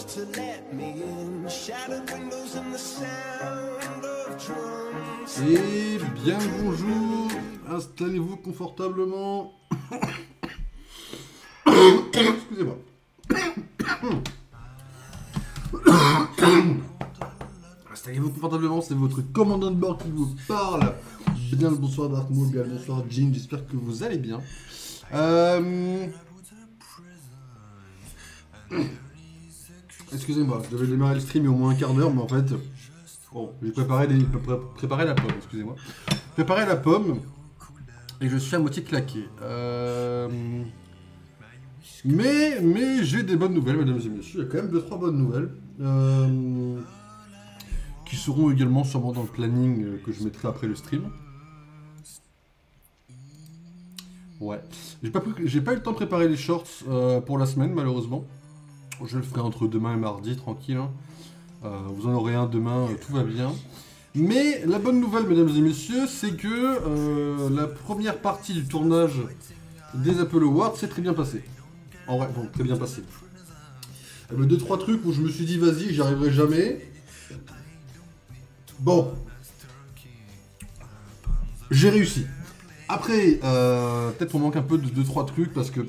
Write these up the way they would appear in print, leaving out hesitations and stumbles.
to let me in. Shattered windows and the sound of drums. Et bien le bonjour, installez-vous confortablement. Excusez-moi. Installez-vous confortablement, c'est votre commandant de bord qui vous parle. Bien le bonsoir Dark Maul, bien le bonsoir Jin, j'espère que vous allez bien. Excusez-moi, je devais démarrer le stream il y a au moins un quart d'heure, mais en fait, bon, j'ai préparé la pomme, excusez-moi. Préparé la pomme, et je suis à moitié claqué. Mais j'ai des bonnes nouvelles, mesdames et messieurs, il y a quand même 2-3 bonnes nouvelles. Qui seront également sûrement dans le planning que je mettrai après le stream. Ouais. J'ai pas eu le temps de préparer les shorts pour la semaine, malheureusement. Je le ferai entre demain et mardi, tranquille. Hein. Vous en aurez un demain, tout va bien. Mais la bonne nouvelle, mesdames et messieurs, c'est que la première partie du tournage des Apple Awards s'est très bien passée. En vrai, bon, très bien passé. Il y avait 2-3 trucs où je me suis dit, vas-y, j'y arriverai jamais. Bon. J'ai réussi. Après, peut-être qu'on manque un peu de 2-3 trucs parce que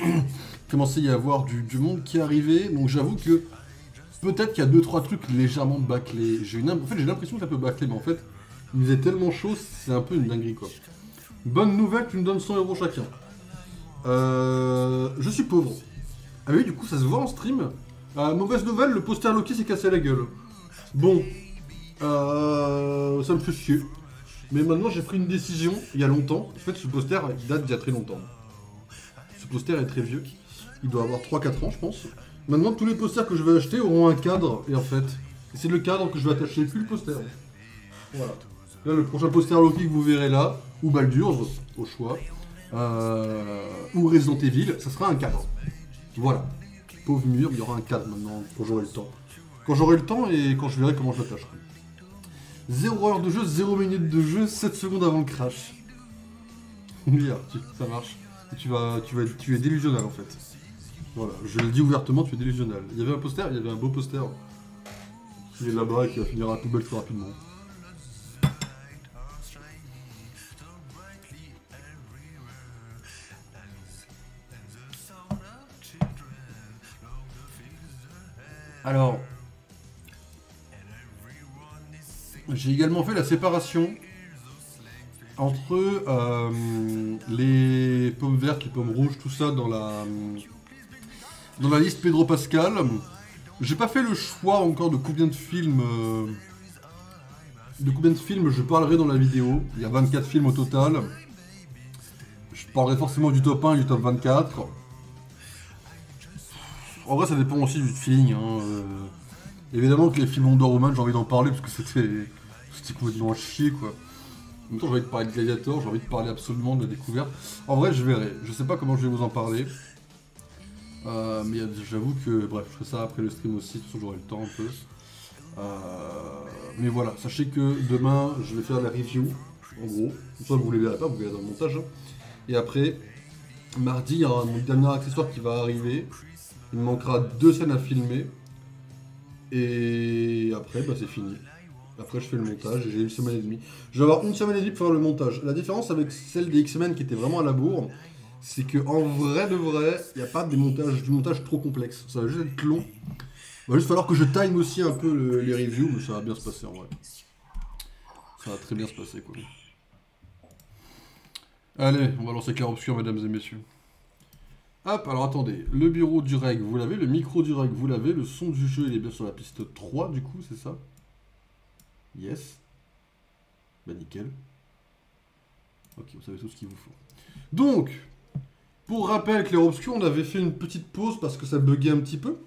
il commençait à y avoir du monde qui arrivait. Donc j'avoue que peut-être qu'il y a 2-3 trucs légèrement bâclés. En fait, j'ai l'impression que c'est un peu bâclé, mais en fait, il faisait tellement chaud, c'est un peu une dinguerie quoi. Bonne nouvelle, tu me donnes 100 € chacun. Je suis pauvre. Ah oui, du coup, ça se voit en stream. Mauvaise nouvelle, le poster Loki s'est cassé la gueule. Bon, ça me fait chier. Mais maintenant, j'ai pris une décision il y a longtemps. En fait, ce poster, il date d'il y a très longtemps. Ce poster est très vieux. Il doit avoir 3-4 ans, je pense. Maintenant, tous les posters que je vais acheter auront un cadre. Et en fait, c'est le cadre que je vais attacher, plus le poster. Voilà. Là, le prochain poster Loki que vous verrez là, ou Baldur's, au choix, ou Resident Evil, ça sera un cadre. Voilà. Pauvre mur, il y aura un cadre maintenant, quand j'aurai le temps. Quand j'aurai le temps et quand je verrai comment je l'attacherai. 0 heure de jeu, 0 minutes de jeu, 7 secondes avant le crash. Bien, ça marche. Tu es délusionnel en fait. Voilà, je le dis ouvertement, tu es délusionnel. Il y avait un poster, il y avait un beau poster. Qui est là-bas et qui va finir à la poubelle très rapidement. Alors, j'ai également fait la séparation entre les pommes vertes, les pommes rouges, tout ça dans la liste Pedro Pascal. J'ai pas fait le choix encore de combien de films je parlerai dans la vidéo. Il y a 24 films au total. Je parlerai forcément du top 1 et du top 24. En vrai, ça dépend aussi du feeling. Hein. Évidemment que les films Wonder Woman, j'ai envie d'en parler parce que c'était complètement à chier quoi. En même temps, j'ai envie de parler de Gladiator, j'ai envie de parler absolument de la découverte. En vrai, je verrai. Je sais pas comment je vais vous en parler. Mais j'avoue que, bref, je ferai ça après le stream aussi, de toute façon j'aurai le temps un peu. Mais voilà, sachez que demain, je vais faire la review, en gros. Soit vous ne les verrez pas, vous verrez dans le montage. Hein. Et après, mardi, il y aura mon dernier accessoire qui va arriver. Il me manquera 2 scènes à filmer. Et après, bah, c'est fini. Après, je fais le montage et j'ai 1 semaine et demie. Je vais avoir 1 semaine et demie pour faire le montage. La différence avec celle des X-Men qui était vraiment à la bourre, c'est qu'en vrai de vrai, il n'y a pas du montage trop complexe. Ça va juste être long. Il va juste falloir que je time aussi un peu les reviews, mais ça va bien se passer en vrai. Ça va très bien se passer quoi. Allez, on va lancer Clair Obscur, mesdames et messieurs. Hop, alors attendez, le bureau du reg, vous l'avez, le micro du reg, vous l'avez, le son du jeu, il est bien sur la piste 3, du coup, c'est ça? Yes. Bah nickel. Ok, vous savez tout ce qu'il vous faut. Donc, pour rappel, Clair Obscur, on avait fait une petite pause parce que ça buguait un petit peu.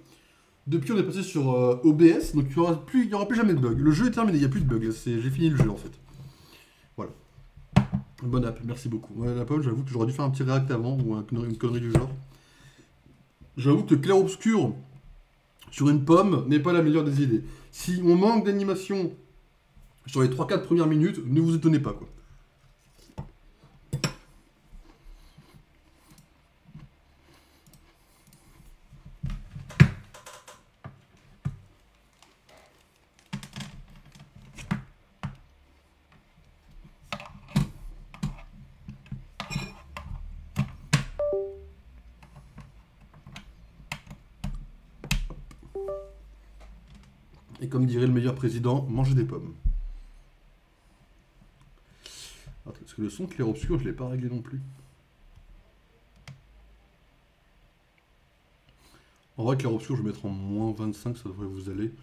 Depuis, on est passé sur OBS, donc il n'y aura plus jamais de bug. Le jeu est terminé, il n'y a plus de bug, j'ai fini le jeu en fait. Voilà. Bonne app, merci beaucoup. Ouais, la pomme, j'avoue que j'aurais dû faire un petit react avant, ou une connerie du genre. J'avoue que Clair Obscur sur une pomme n'est pas la meilleure des idées. Si on manque d'animation sur les 3-4 premières minutes, ne vous étonnez pas quoi. Et comme dirait le meilleur président, mangez des pommes. Attends, parce que le son clair-obscur, je l'ai pas réglé non plus. En vrai, clair-obscur, je vais mettre en moins 25, ça devrait vous aller.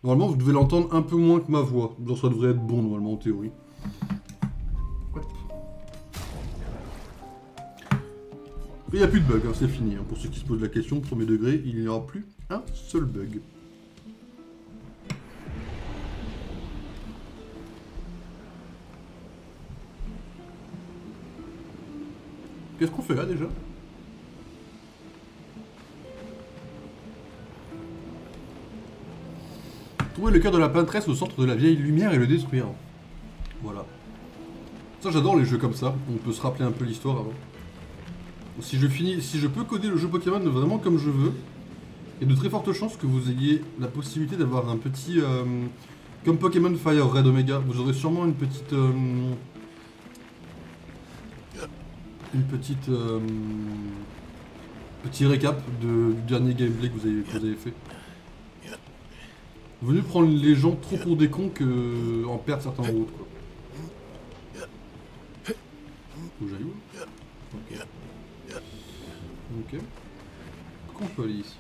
Normalement, vous devez l'entendre un peu moins que ma voix. Genre, ça devrait être bon, normalement, en théorie. Hop. Il n'y a plus de bug, hein, c'est fini. Hein. Pour ceux qui se posent la question, premier degré, il n'y aura plus un seul bug. Qu'est-ce qu'on fait là déjà? Trouver le cœur de la peintresse au centre de la vieille lumière et le détruire. Voilà. Ça, j'adore les jeux comme ça. On peut se rappeler un peu l'histoire avant. Si je peux coder le jeu Pokémon vraiment comme je veux, il y a de très fortes chances que vous ayez la possibilité d'avoir un petit... comme Pokémon Fire Red Omega, vous aurez sûrement une petite... petit récap du dernier gameplay que vous avez fait. Venu prendre les gens trop pour des cons que en perdre certains routes quoi. Faut que j'aille où? Ok. Ok. Pourquoi on peut aller ici?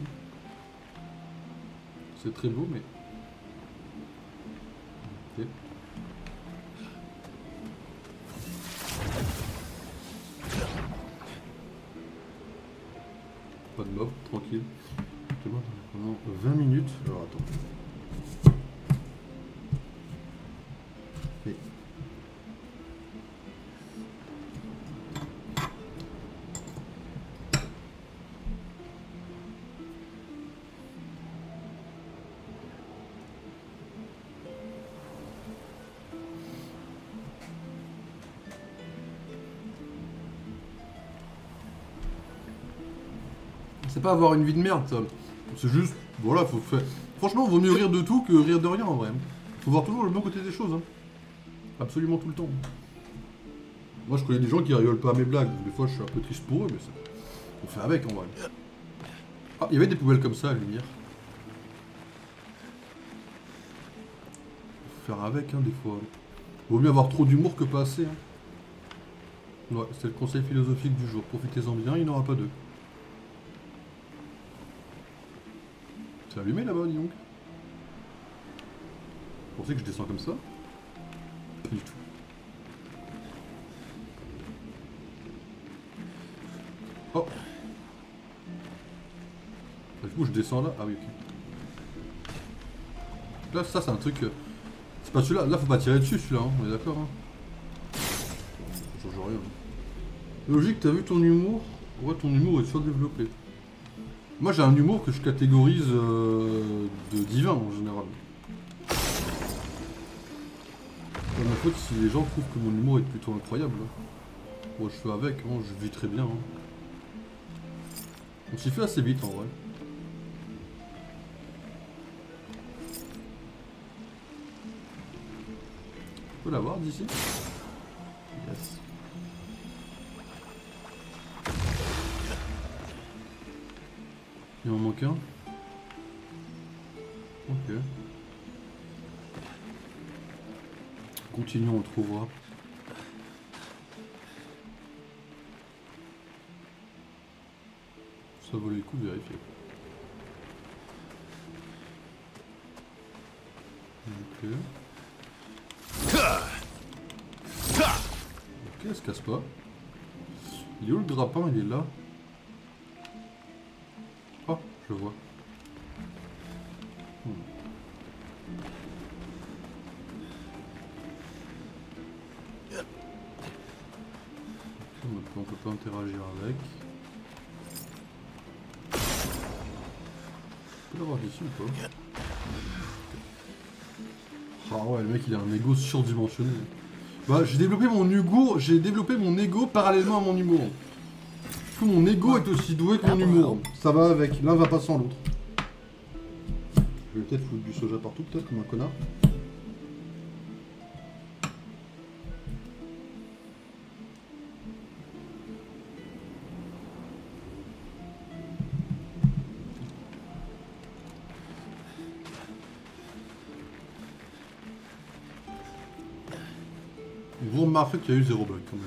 C'est très beau mais... Ok. Pas de mob, tranquille. Pendant 20 minutes. Alors attends. Et... C'est pas avoir une vie de merde ça. C'est juste, voilà, faut faire... Franchement, vaut mieux rire de tout que rire de rien en vrai. Faut voir toujours le bon côté des choses. Hein. Absolument tout le temps. Moi je connais des gens qui rigolent pas à mes blagues. Des fois je suis un peu triste pour eux, mais ça... on fait avec en vrai. Ah, il y avait des poubelles comme ça à la lumière. Faut faire avec hein, des fois. Vaut mieux avoir trop d'humour que pas assez. Hein. Ouais, c'est le conseil philosophique du jour. Profitez-en bien, il n'y en aura pas deux. C'est allumé là-bas, dis donc. Vous pensez que je descends comme ça? Pas du tout. Oh! Du coup, je descends là. Ah oui, ok. Là, ça, c'est un truc. C'est pas celui-là. Là, faut pas tirer dessus, celui-là. Hein. On est d'accord, hein. Ça change rien. Logique, t'as vu ton humour? Ouais, ton humour est surdéveloppé. Moi j'ai un humour que je catégorise de divin en général. Pas ma faute si les gens trouvent que mon humour est plutôt incroyable. Moi je fais avec, hein, je vis très bien. Hein. On s'y fait assez vite en vrai. On peut l'avoir d'ici? Yes. Il en manque un. Ok. Continuons, on le trouvera. Ça vaut le coup de vérifier. Ok. Ok, elle se casse pas. Il est où le grappin? Il est là. Oh, je vois. On peut pas interagir avec. On peut l'avoir d'ici ou pas? Ah ouais, le mec il a un ego surdimensionné. Bah j'ai développé mon ego parallèlement à mon humour. Du coup mon ego est aussi doué que mon humour. Ça va avec, l'un va pas sans l'autre. Je vais peut-être foutre du soja partout peut-être comme un connard. Vous remarquerez qu'il y a eu 0 bug quand même.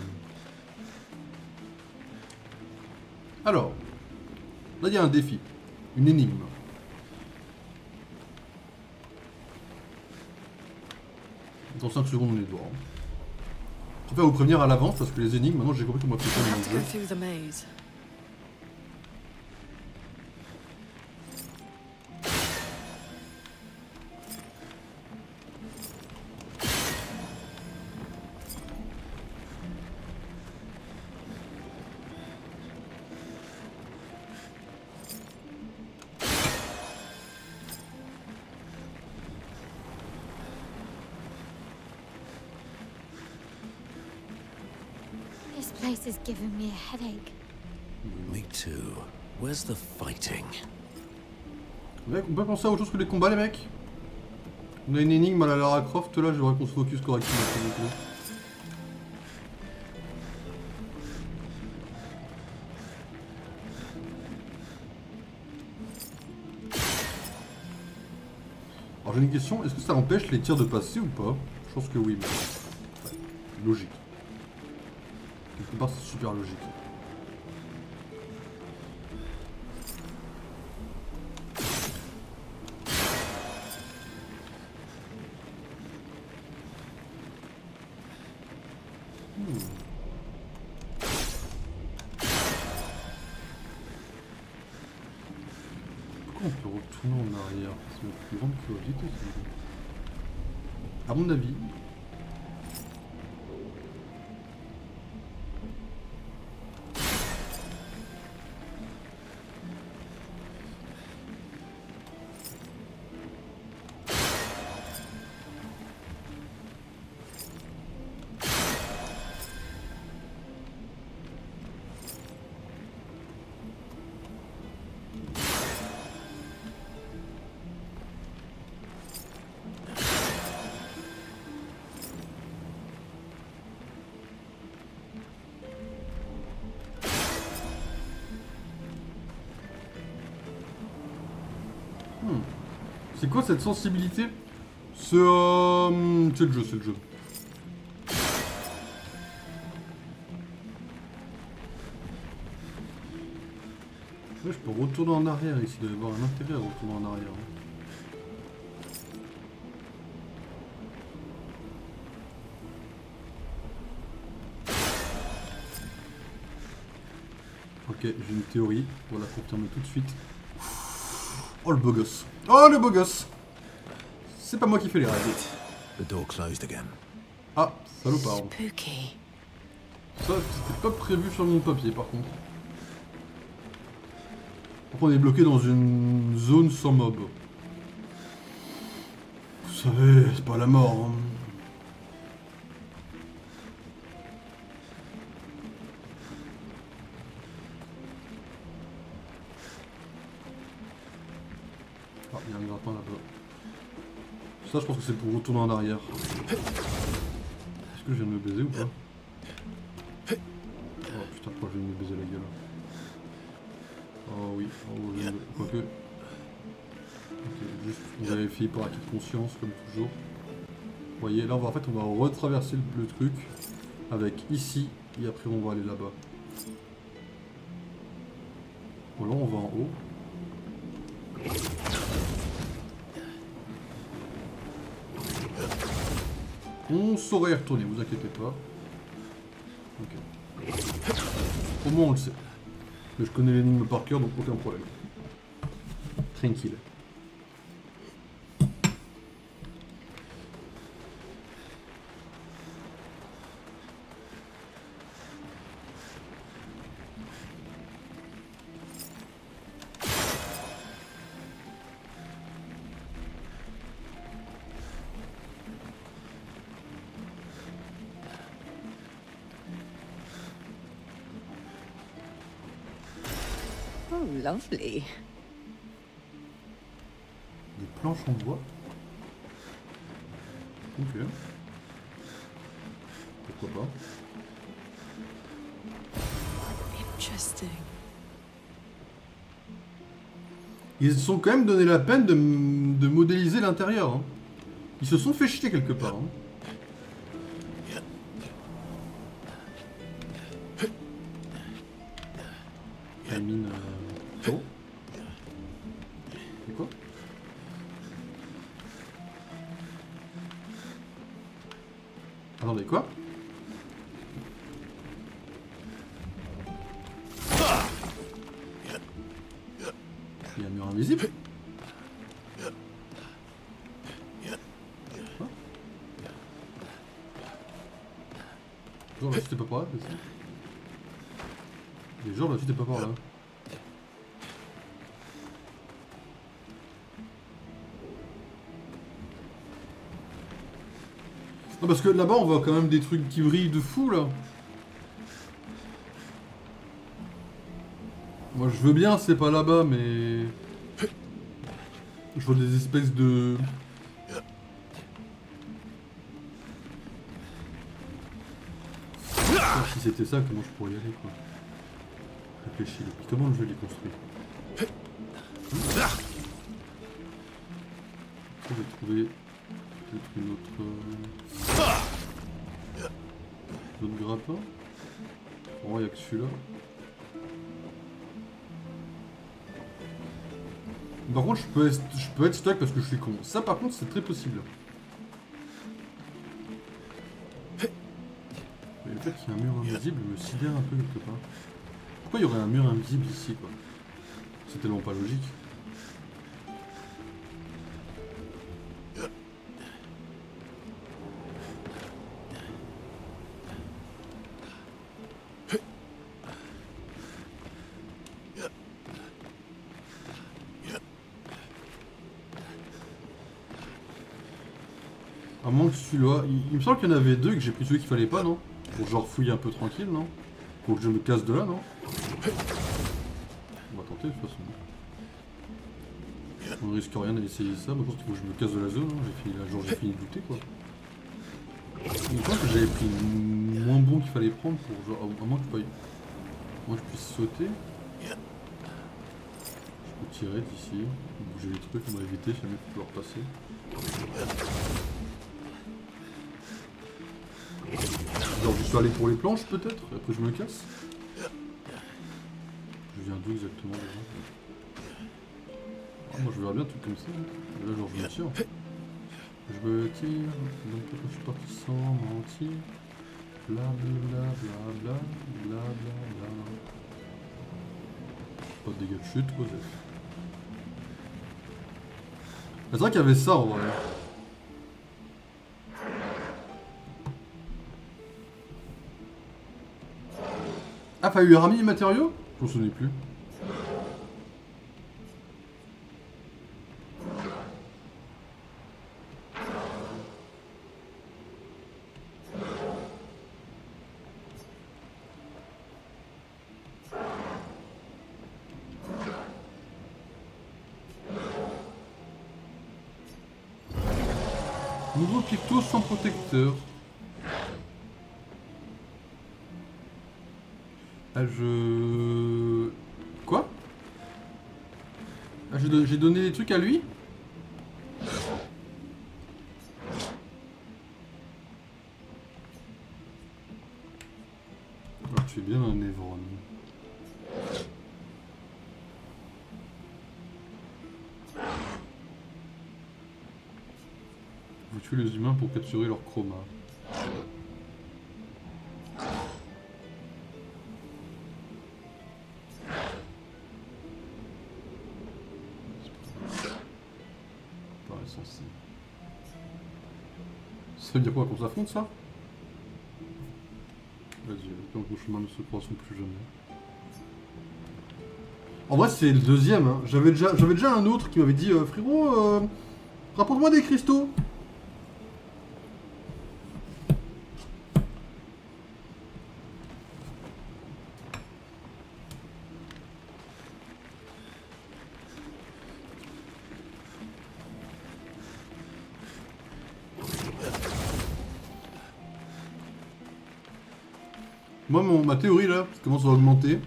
Alors, là il y a un défi, une énigme. Dans 5 secondes on est dehors. Je préfère vous prévenir à l'avance parce que les énigmes, maintenant j'ai compris comment fonctionne I dans have to le go jeu. through the maze. This place is giving me a headache. Me too. Where's the fighting? Mec, on peut penser à autre chose que les combats les mecs. On a une énigme à la Lara Croft, là j'aimerais qu'on se focus correctement s'il vous plaît. Alors j'ai une question, est-ce que ça empêche les tirs de passer ou pas? Je pense que oui, mais... ouais, logique. Quelque part c'est super logique. Pourquoi on peut retourner en arrière? C'est notre plus grande curiosité, ça. À mon avis. C'est quoi cette sensibilité? C'est le jeu, c'est le jeu. Ouais, je peux retourner en arrière ici, il doit y avoir un intérêt à retourner en arrière. Ok, j'ai une théorie, on va la confirmer tout de suite. Oh le beau gosse. Oh le beau gosse. C'est pas moi qui fais les rêves. The door closed again. Ah, salopard. Spooky. Ça, c'était pas prévu sur mon papier par contre. Donc on est bloqué dans une zone sans mob. Vous savez, c'est pas la mort. Hein. Ah, il y a un grappin là-bas. Ça, je pense que c'est pour retourner en arrière. Est-ce que je viens de me baiser ou pas? Oh putain, pourquoi je viens de me baiser la gueule? Oh oui, oh, quoique. Ok, juste on vérifie par acquis de conscience, comme toujours. Vous voyez, là en fait on va retraverser le truc avec ici, et après on va aller là-bas. Voilà, on va en haut. On saurait y retourner, vous inquiétez pas. Ok. Au moins on le sait. Mais je connais l'énigme par cœur, donc aucun problème. Tranquille. Oh, lovely. Des planches en bois. Ok. Pourquoi pas. Interesting. Ils se sont quand même donné la peine de modéliser l'intérieur. Hein. Ils se sont fait chier quelque part. Hein. la mine. Oh. C'est quoi? Attendez, quoi? Il y a un mur invisible? Quoi? Genre là-dessus t'es pas par là, c'est ça? Les gens là-dessus t'es pas par là. Non parce que là-bas on voit quand même des trucs qui brillent de fou là. Moi je veux bien c'est pas là-bas mais... Je vois des espèces de... Si c'était ça, comment je pourrais y aller quoi? Réfléchis, puis comment le jeu est construit? Je vais trouver peut-être une autre... D'autres grappins? Oh, il n'y a que celui-là. Par contre, je peux être stuck parce que je suis con. Ça, par contre, c'est très possible. Mais le fait qu'il y ait un mur invisible me sidère un peu quelque part. Pourquoi il y aurait un mur invisible ici, quoi? C'est tellement pas logique. À moins que celui-là... Il me semble qu'il y en avait deux et que j'ai pris celui qu'il fallait pas, non? Pour genre fouiller un peu tranquille, non? Faut que je me casse de là, non? On va tenter de toute façon. On risque rien à essayer ça, mais je pense qu'il faut que je me casse de la zone, hein. J'ai fini de looter quoi. Il me semble que j'avais pris moins bon qu'il fallait prendre pour genre... À moins que je puisse sauter. Je peux tirer d'ici, bouger les trucs, on va éviter, jamais pour pouvoir passer. Genre je suis allé pour les planches peut-être, après je me casse. Je viens d'où exactement déjà? Ah, moi je verrais bien un truc comme ça. Là genre je me tire. Je me tire, donc pourquoi je suis parti sans mentir? Bla bla bla bla bla bla bla. Pas de dégâts de chute, Osef. C'est vrai qu'il y avait ça en vrai. Ah, fallait lui ramener les matériaux? Je m'en souvenais plus. Nouveau picto sans protecteur. Ah, Quoi? Ah, j'ai donné des trucs à lui? Alors, tu es bien un Évron. Vous tuez les humains pour capturer leur chroma. Ça veut dire quoi qu'on s'affronte ça? Vas-y, tant que nos chemins ne se croiseront plus jamais. En vrai c'est le deuxième, hein. J'avais déjà un autre qui m'avait dit frérot, rapporte-moi des cristaux. Moi, ma théorie là, qui commence à augmenter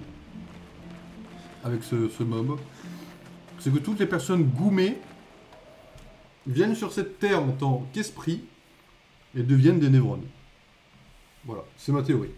avec ce mob, c'est que toutes les personnes goumées viennent sur cette terre en tant qu'esprit et deviennent des névrons. Voilà, c'est ma théorie.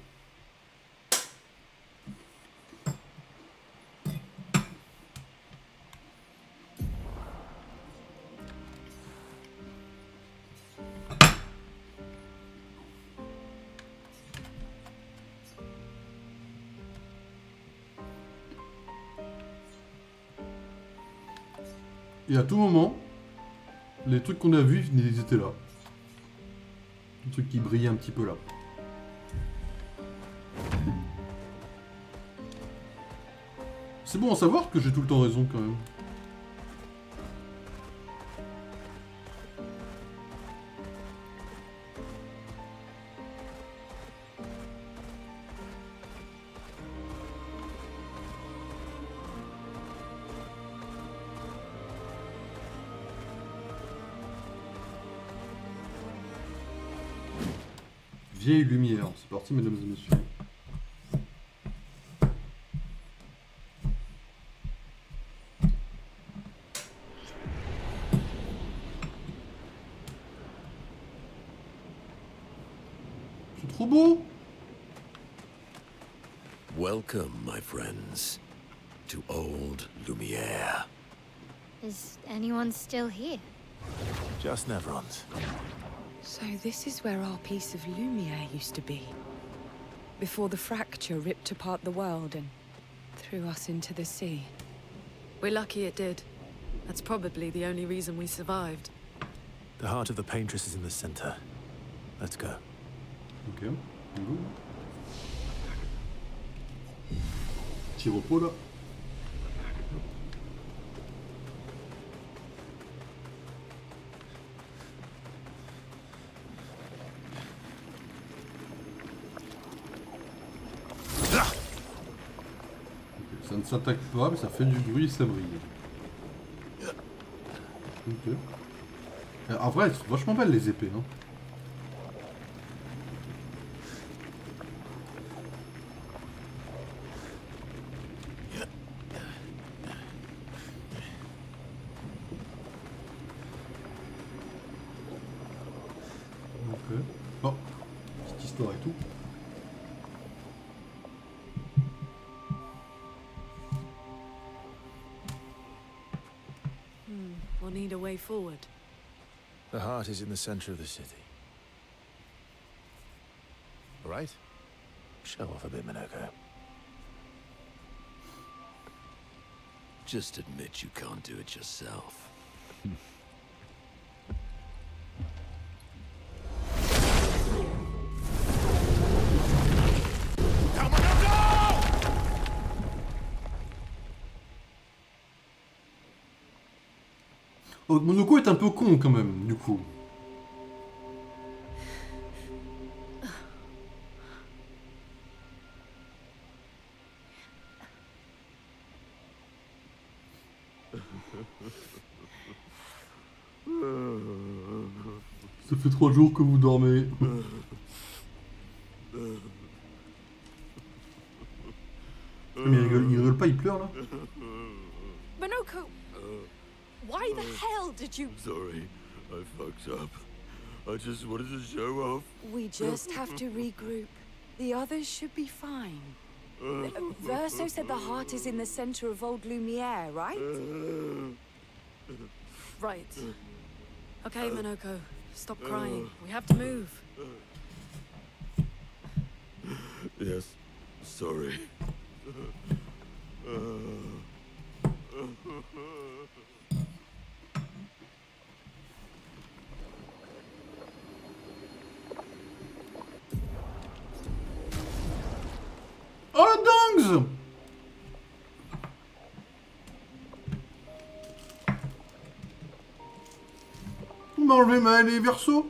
Et à tout moment, les trucs qu'on a vus, ils étaient là. Les trucs qui brillaient un petit peu là. C'est bon à savoir que j'ai tout le temps raison quand même. Vieille lumière, c'est parti mesdames et messieurs. C'est trop beau. Welcome, my friends, to Old Lumiere. Is anyone still here? Just Nevrons. So this is where our piece of Lumiere used to be. Before the fracture ripped apart the world and threw us into the sea. We're lucky it did. That's probably the only reason we survived. The heart of the Paintress is in the center. Let's go. Ok. Petit repos là. Ça ne s'attaque pas, mais ça fait du bruit et ça brille. Ok. En vrai, elles sont vachement belles les épées, hein. Ok. Oh, petite histoire et tout. We'll need a way forward. The heart is in the center of the city. All right? Show off a bit, Minoko. Just admit you can't do it yourself. Oh, Monoko est un peu con quand même, du coup. Ça fait 3 jours que vous dormez. Mais il rigole pas, il pleure là. Minoko! Why the hell did you... Sorry, I fucked up. I just wanted to show off. We just have to regroup. The others should be fine. Verso said the heart is in the center of Old Lumiere, right? Right. Okay, Minoko. Stop crying. We have to move. Yes, sorry. Oh le dingue! On m'a enlevé les versos.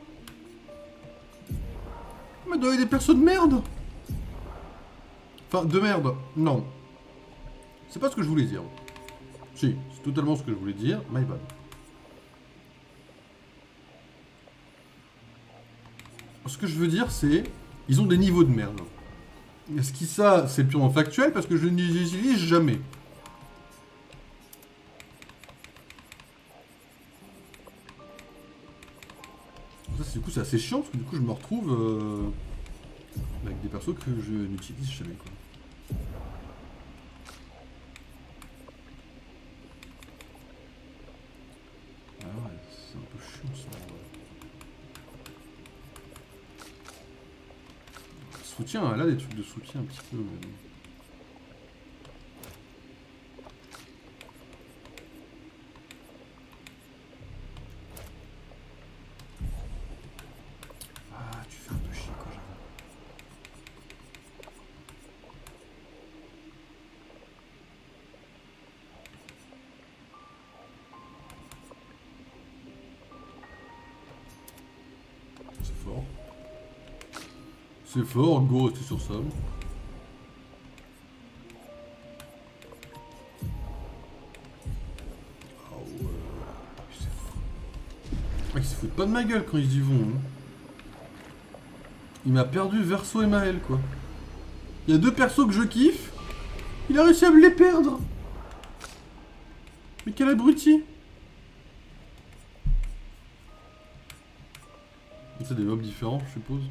On m'a donné des persos de merde. Enfin, de merde. Non. C'est pas ce que je voulais dire. Si, c'est totalement ce que je voulais dire. My bad. Ce que je veux dire, c'est... Ils ont des niveaux de merde. Est-ce que ça, c'est purement factuel parce que je ne les utilise jamais. Ça, du coup, c'est assez chiant parce que du coup, je me retrouve avec des persos que je n'utilise jamais, quoi. Ah ouais, c'est un peu chiant ça. Soutien, elle a des trucs de soutien un petit peu. Mais... C'est fort, go, restez sur ça. Ah ouais. Ils se foutent pas de ma gueule quand ils y vont. Hein. Il m'a perdu Verso et Maël, quoi. Il y a deux persos que je kiffe. Il a réussi à me les perdre. Mais quel abruti. C'est des mobs différents, je suppose.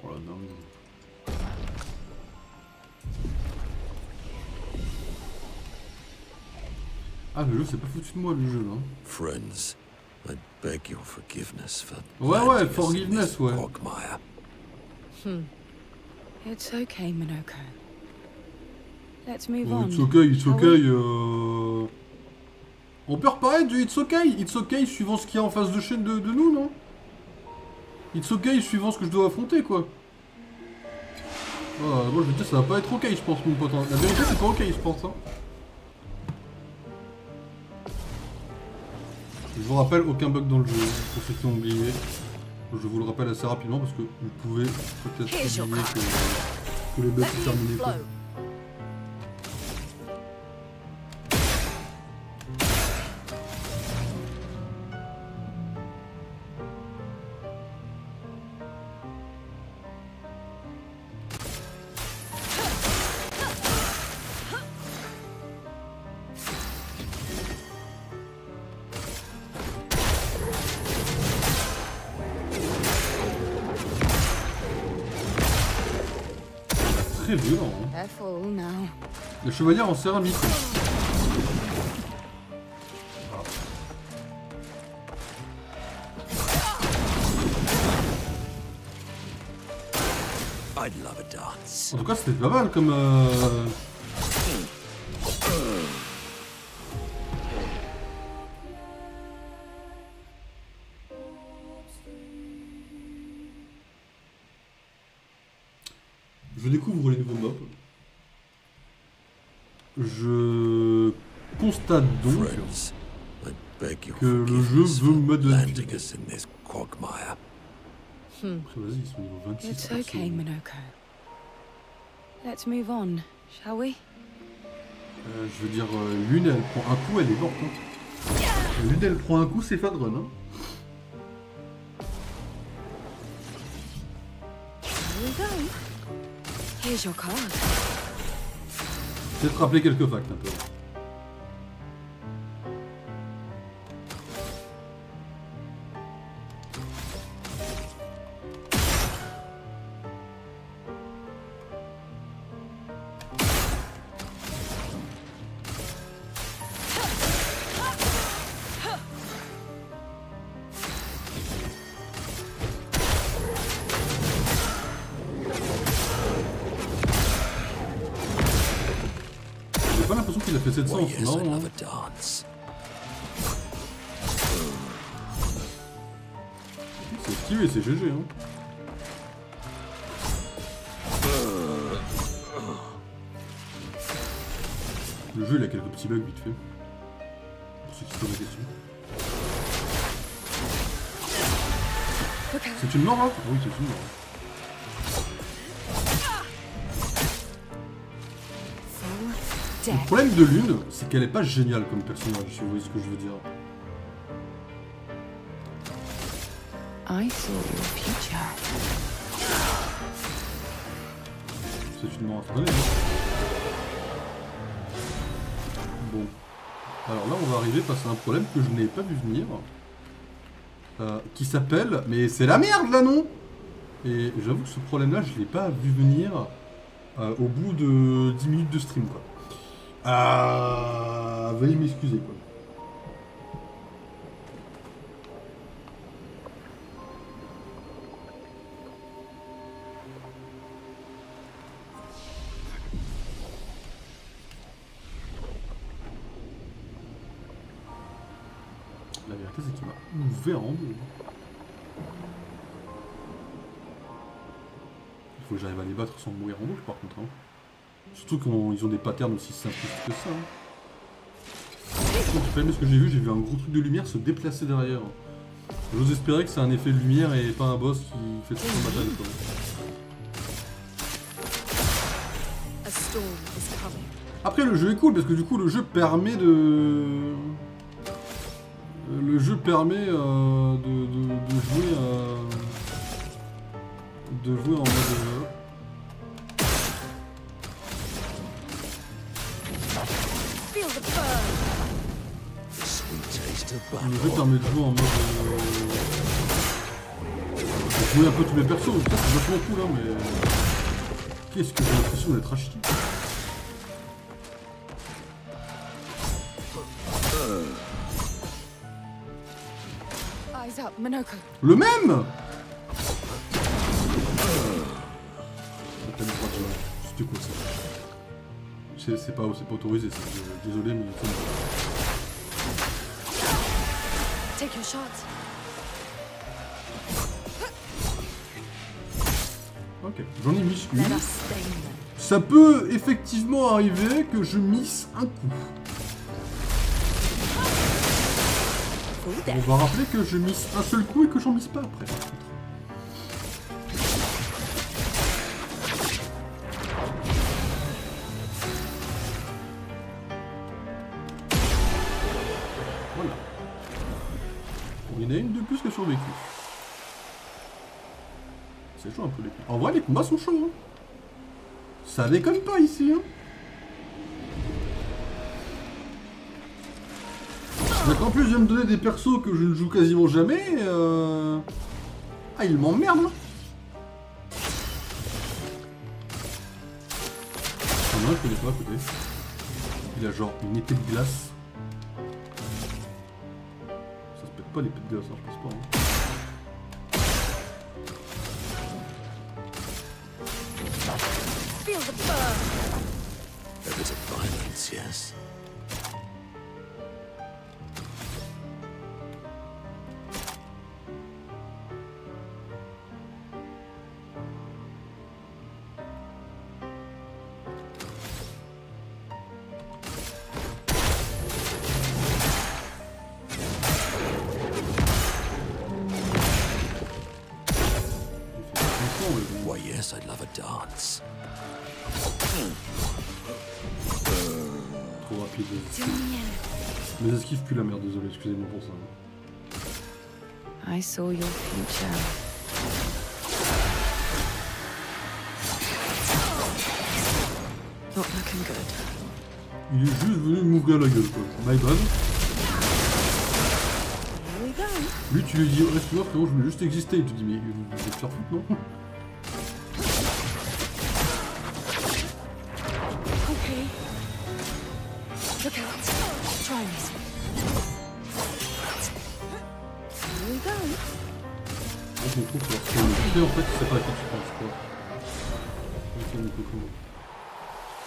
Oh la dingue. Ah, le jeu, c'est pas foutu de moi, le jeu, là. Friends, I beg your forgiveness for Ouais, landing us in forgiveness, this ouais. quagmire. It's okay, Minoko. Let's move Oh, on. it's okay, it's shall okay. we? On peut reparler du it's okay suivant ce qu'il y a en face de chaîne de nous, non? It's okay suivant ce que je dois affronter, quoi. Moi je veux dire, ça va pas être ok, je pense, mon pote. La vérité, c'est pas ok, je pense. Hein. Je vous rappelle, aucun bug dans le jeu, pour ceux qui ont oublié. Je vous le rappelle assez rapidement parce que vous pouvez peut-être oublier que les bugs sont terminés. Quoi. Très violent. Hein. Careful now. Le chevalier en céramique. I'd love a dance. En tout cas, c'était pas mal comme. Je découvre les nouveaux mobs. Je constate donc Friends, I beg your que le jeu forgiveness veut for me donner. landing us in this quagmire. Après, vas-y, ils sont niveau 26. It's perso. okay, Minoko. Let's move on, shall we? Je veux dire, l'une elle prend un coup, elle est morte. Hein. L'une elle prend un coup, c'est Fadron. Hein. Here we go. Here's your card. Peut-être rappeler quelques facts un peu. J'ai pas l'impression qu'il a fait 700 Oh en yes, ce I'd moment. love a dance. C'est esquivé, c'est GG. Hein. Le jeu il a quelques petits bugs vite fait. Pour ceux qui se posent la question. C'est une mort hein? Oui, c'est une mort. Le problème de Lune, c'est qu'elle est pas géniale comme personnage, si vous voyez ce que je veux dire. I saw your future. C'est une mort instantanée. Bon. Alors là, on va arriver face à un problème que je n'ai pas vu venir. Qui s'appelle... Mais c'est la merde là, non? Et j'avoue que ce problème-là, je l'ai pas vu venir au bout de 10 minutes de stream, quoi. Veuillez m'excuser, quoi. La vérité, c'est qu'il m'a ouvert en deux. Faut que j'arrive à les battre sans mourir en boucle par contre. Hein. Surtout quand ils ont des patterns aussi simplistes que ça. Hein. J'ai pas aimé ce que j'ai vu un gros truc de lumière se déplacer derrière. J'ose espérer que c'est un effet de lumière et pas un boss qui fait tout son bataille. Après le jeu est cool parce que du coup le jeu permet de... Le jeu permet de jouer en mode... Le jeu permet de jouer en mode... jouer un peu tous les persos, ça c'est vachement cool hein, mais... Qu'est-ce que j'ai l'impression d'être acheté. Eyes up, Monoko. Le même. C'était quoi ça? C'est pas autorisé ça, désolé mais... Take your shot. Ok, j'en ai mis une. Let us stay there. Ça peut effectivement arriver que je misse un coup. On va rappeler que je misse un seul coup et que j'en misse pas après. Voilà. Il y en a une de plus qui a survécu. C'est chaud un peu les combats. En vrai les combats sont chauds. Hein. Ça déconne pas ici. Hein. Donc en plus je viens de me donner des persos que je ne joue quasiment jamais. Ah il m'emmerde. Hein. Il y en a un que je connais pas à côté. Il a genre une épée de glace. Ça se pète pas l'épée de glace, hein, je pense pas. Hein. There is a violence, yes. Why, yes, I'd love a dance. Trop rapide. Mes esquives puent la merde, désolé, excusez-moi pour ça. I saw your future. Not looking good. Il est juste venu m'ouvrir la gueule quoi. My bad. Here we go. Lui tu lui dis reste-moi frérot, je voulais juste exister. Il te dit mais vous êtes faire foutre non? Okay. Look out. Try this. Here we go. Je me trouve que lorsque le fait en fait c'est pas à qui tu penses quoi.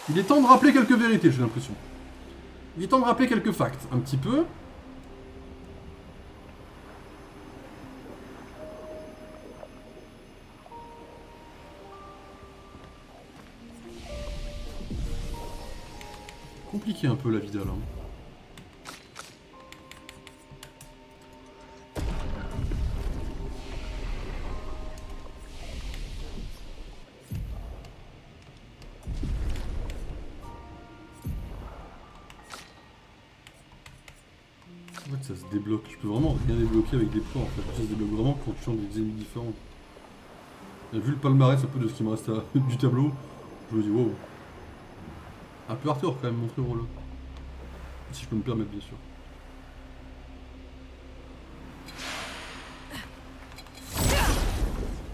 Il est temps de rappeler quelques vérités, j'ai l'impression. Il est temps de rappeler quelques facts, un petit peu. Compliqué un peu la vie d'Alain. En fait, ça se débloque. Je peux vraiment rien débloquer avec des points en fait. Ça se débloque vraiment quand tu changes des ennemis différents. Et vu le palmarès un peu de ce qui me reste du tableau, je me dis wow. Un peu hardcore quand même mon frérot là. Si je peux me permettre bien sûr.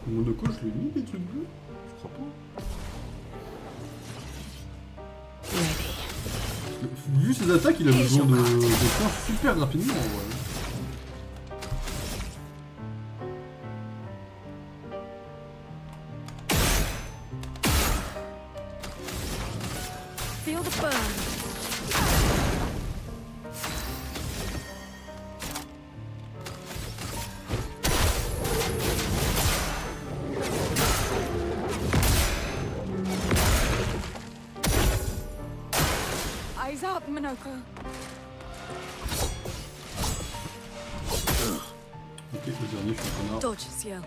Mon Monoko je l'ai mis des trucs bleus? Je crois pas. Vu ses attaques, il a besoin de points super rapidement en vrai. Feel the burn. Manoko. Ok, le dernier, je suis un connard. Dodge, Ciel.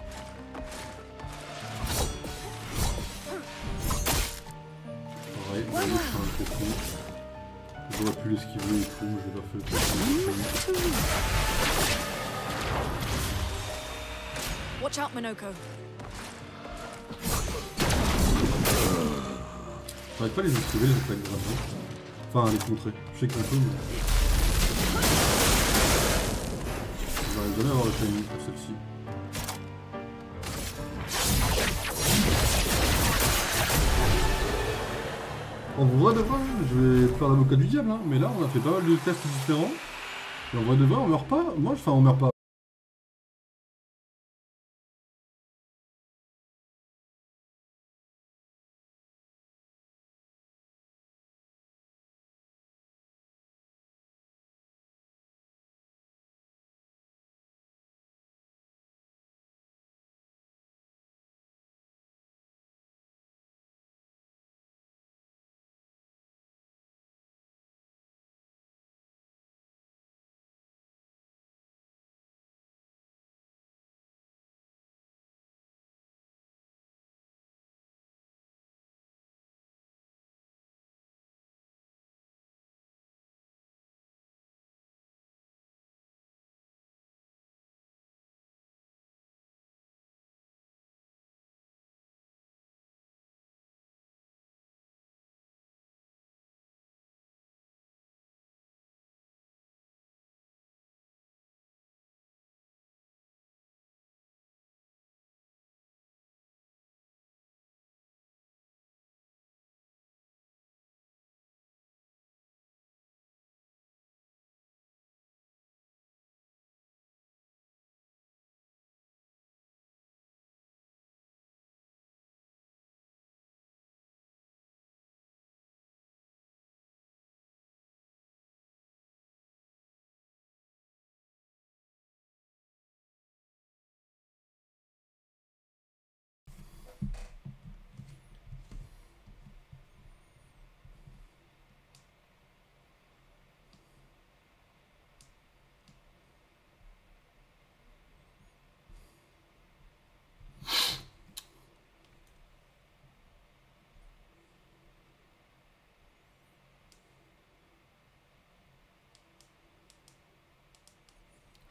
Pareil, je suis un gros con. J'aurais pu l'esquiver et tout, mais j'ai pas fait le truc. Watch out, Manoko. J'arrive pas à les esquiver, les attaques gratuites. Enfin, à les contrer. Je sais qu'on peut, mais... J'arrive jamais à avoir le timing pour celle-ci. En vrai de vrai, je vais faire l'avocat du diable, hein. Mais là on a fait pas mal de tests différents. Et en vrai de vrai, on meurt pas. Moi, enfin, on meurt pas.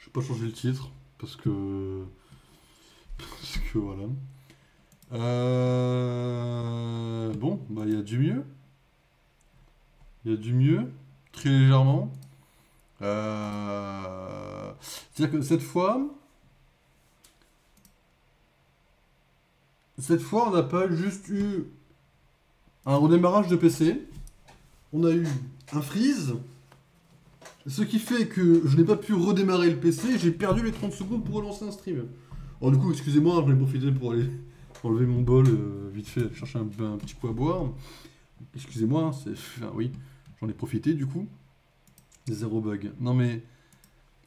Je vais pas changer le titre, parce que... Parce que voilà. Bon, bah il y a du mieux. Il y a du mieux, très légèrement. C'est-à-dire que cette fois, on n'a pas juste eu un redémarrage de PC. On a eu un freeze. Ce qui fait que je n'ai pas pu redémarrer le PC. J'ai perdu les 30 secondes pour relancer un stream. Alors du coup, excusez-moi, j'en ai profité pour aller enlever mon bol, vite fait, chercher un petit coup à boire. Excusez-moi, c'est... Enfin, oui, j'en ai profité du coup. Zéro bug. Non mais...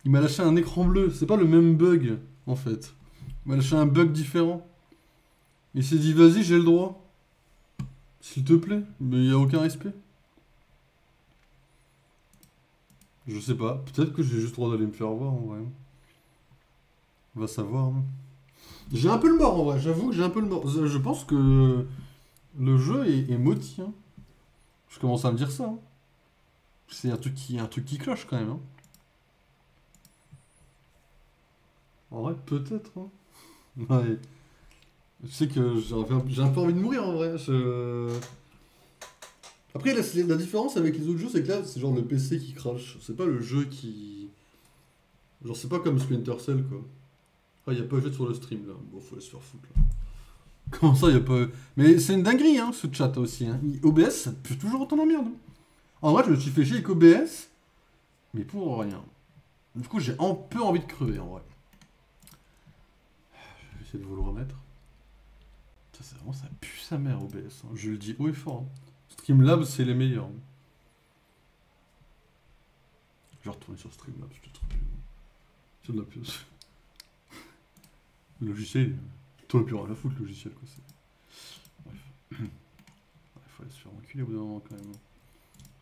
Il m'a lâché un écran bleu. C'est pas le même bug, en fait. Il m'a lâché un bug différent. Il s'est dit, vas-y, j'ai le droit. S'il te plaît. Mais il n'y a aucun respect. Je sais pas. Peut-être que j'ai juste le droit d'aller me faire voir, en vrai. On va savoir. Hein. J'ai un peu le mort, en vrai. J'avoue que j'ai un peu le mort. Je pense que le jeu est maudit. Hein. Je commence à me dire ça. Hein. C'est un truc qui cloche, quand même. Hein. En vrai, peut-être. Hein. Ouais. Je sais que j'ai un peu envie de mourir en vrai. Après, la différence avec les autres jeux, c'est que là, c'est genre le PC qui crache. C'est pas le jeu qui. Genre, c'est pas comme Splinter Cell quoi. Ah, y'a pas de jeu sur le stream là. Bon, faut se faire foutre là. Comment ça, y'a pas. Mais c'est une dinguerie hein, ce chat aussi. Hein. OBS, ça pue toujours autant d'emmerde. Hein. En vrai, je me suis fait chier avec OBS, mais pour rien. Du coup, j'ai un peu envie de crever en vrai. Je vais essayer de vous le remettre. Ça, vraiment, ça pue sa mère OBS. Hein. Je le dis haut et fort. Hein. Streamlabs, c'est les meilleurs. Hein. Je vais retourner sur Streamlabs, je te trouve. C'est de la pieuse. Le logiciel, t'en as plus rien à foutre, le logiciel, quoi. Bref. Il faut aller se faire enculer au bout d'un moment, quand même.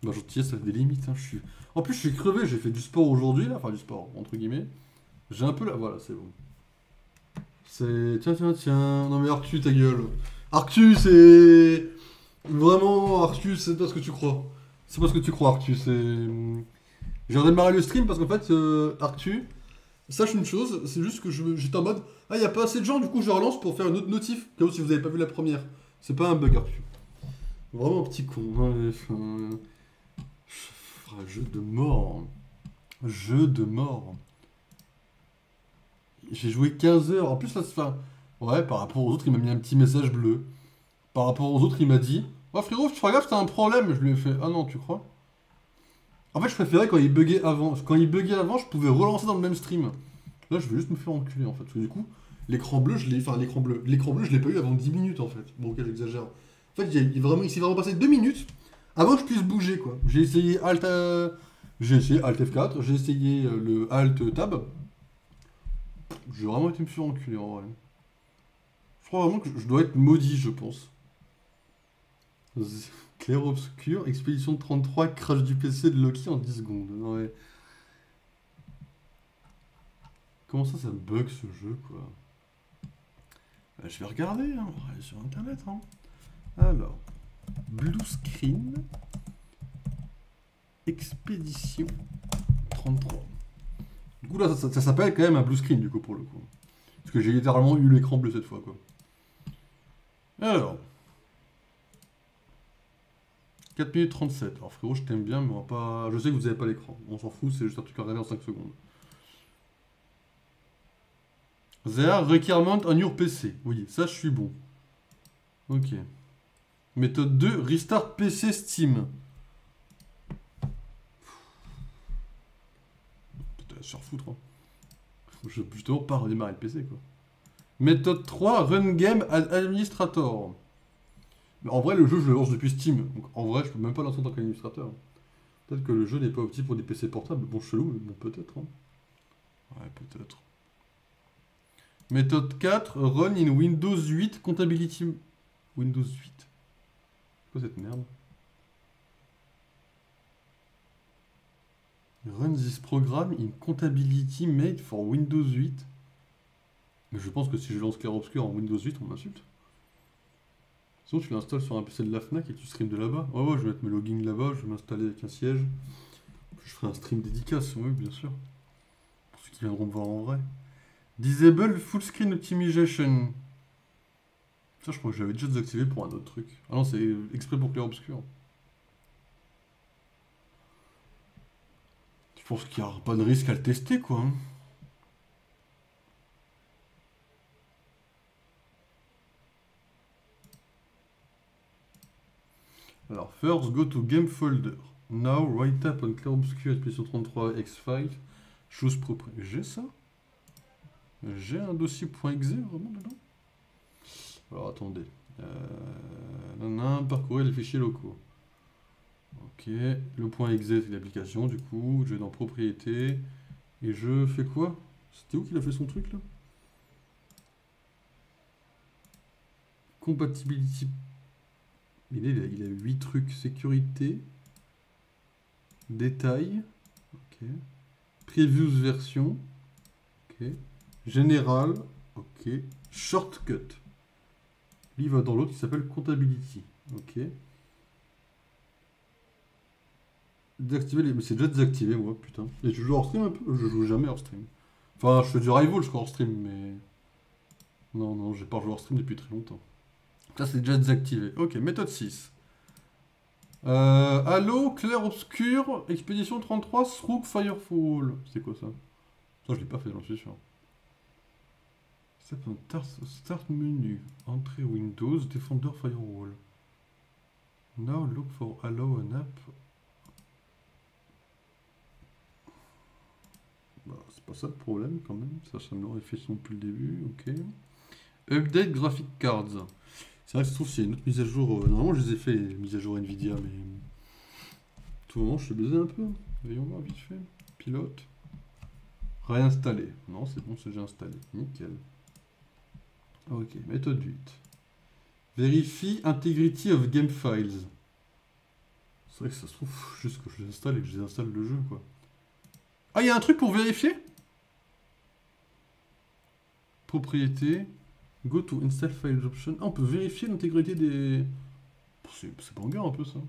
Bah, gentillesse, ça a des limites. Hein. En plus, je suis crevé, j'ai fait du sport aujourd'hui, là. Enfin, du sport, entre guillemets. J'ai un peu la... Voilà, c'est bon. C'est... Tiens. Non, mais Arctu, ta gueule. Arctu, c'est... Vraiment, Arctu, c'est pas ce que tu crois. C'est pas ce que tu crois, Arctu, c'est... J'ai redémarré le stream parce qu'en fait, Arctu, sache une chose, c'est juste que j'étais en mode... Ah, y a pas assez de gens, du coup, je relance pour faire une autre notif. Comme si vous avez pas vu la première. C'est pas un bug, Arctu. Vraiment un petit con. Hein, jeu de mort. Jeu de mort. J'ai joué 15 heures. En plus, là, c'est... Enfin, ouais, par rapport aux autres, il m'a mis un petit message bleu. Par rapport aux autres, il m'a dit... Oh frérot, tu feras gaffe, t'as un problème. Je lui ai fait... Ah non, tu crois? En fait, je préférais quand il buguait avant. Quand il buguait avant, je pouvais relancer dans le même stream. Là, je vais juste me faire enculer, en fait. Parce que du coup, l'écran bleu, je l'ai... Enfin, l'écran bleu, je l'ai pas eu avant 10 minutes, en fait. Bon, ok, j'exagère. En fait, il s'est vraiment passé 2 minutes avant que je puisse bouger, quoi. J'ai essayé Alt F4, j'ai essayé le Alt Tab. J'ai vraiment été me faire enculer, en vrai. Je crois vraiment que je dois être maudit, je pense. Clair obscur, expédition 33, crash du PC de Loki en 10 secondes. Non, mais... Comment ça bug ce jeu, quoi? Bah, je vais regarder, hein, on va aller sur internet. Hein. Alors, Blue Screen, expédition 33. Du coup, là, ça s'appelle quand même un Blue Screen, du coup, pour le coup. Parce que j'ai littéralement eu l'écran bleu cette fois, quoi. Alors. 4 minutes 37. Alors frérot, je t'aime bien, mais on va pas... Je sais que vous n'avez pas l'écran. On s'en fout, c'est juste un truc à regarder en 5 secondes. There requirement on your PC. Oui, ça je suis bon. Ok. Méthode 2, restart PC Steam. Putain, se refoutre. Hein. Je vais justement pas redémarrer le PC, quoi. Méthode 3, run game administrator. Mais en vrai, le jeu, je le lance depuis Steam. Donc en vrai, je peux même pas lancer en tant qu'administrateur. Peut-être que le jeu n'est pas optique pour des PC portables. Bon, chelou, mais bon, peut-être. Hein. Ouais, peut-être. Méthode 4, run in Windows 8 comptability. Windows 8. C'est quoi cette merde? Run this program in comptability made for Windows 8. Mais je pense que si je lance Clair Obscur en Windows 8, on m'insulte. Sinon, tu l'installes sur un PC de la Fnac et tu streams de là-bas. Ouais, je vais mettre mes logins là-bas, je vais m'installer avec un siège. Je ferai un stream dédicace, oui, bien sûr. Pour ceux qui viendront me voir en vrai. Disable Full Screen Optimization. Ça, je crois que j'avais déjà désactivé pour un autre truc. Ah non, c'est exprès pour Clair Obscur. Je pense qu'il n'y a pas de risque à le tester, quoi. Hein. Alors, first go to game folder. Now, right tap on Clair Obscur, Expédition 33 X5. Chose propre. J'ai ça? J'ai un dossier .exe vraiment dedans? Alors, attendez. Parcourir les fichiers locaux. Ok. Le .exe, c'est l'application. Du coup, je vais dans propriété. Et je fais quoi? C'était où qu'il a fait son truc, là? Compatibility. Il a 8 trucs. Sécurité. Détail. Ok. Previews version. Ok. Général. Ok. Shortcut. Lui, il va dans l'autre qui s'appelle Comptability. Ok. Désactiver les... Mais c'est déjà désactivé, moi, putain. Et tu joues hors stream un peu? Je joue jamais hors stream. Enfin, je fais du rival, je crois, hors stream, mais... Non, j'ai pas joué hors stream depuis très longtemps. Ça, c'est déjà désactivé. Ok, méthode 6. Halo, Clair Obscur, Expédition 33, Through Firewall. C'est quoi ça? Ça, je l'ai pas fait, j'en suis sûr. Start menu. Entrée Windows, Defender Firewall. Now look for Allow an app. Bah, c'est pas ça le problème quand même. Ça me l'aurait fait son depuis le début. Ok. Update Graphic Cards. C'est vrai que je trouve qu'il y a une autre mise à jour. Normalement, je les ai fait, les mises à jour Nvidia, mais. Tout le moment, je suis baisé un peu. Voyons voir vite fait. Pilote. Réinstaller. Non, c'est bon, c'est déjà installé. Nickel. Ok, méthode 8. Vérifie Integrity of Game Files. C'est vrai que ça se trouve juste que je les installe et que je désinstalle le jeu, quoi. Ah, il y a un truc pour vérifier? Propriété. Go to install file option. Ah, on peut vérifier l'intégrité des... C'est banger un peu, ça.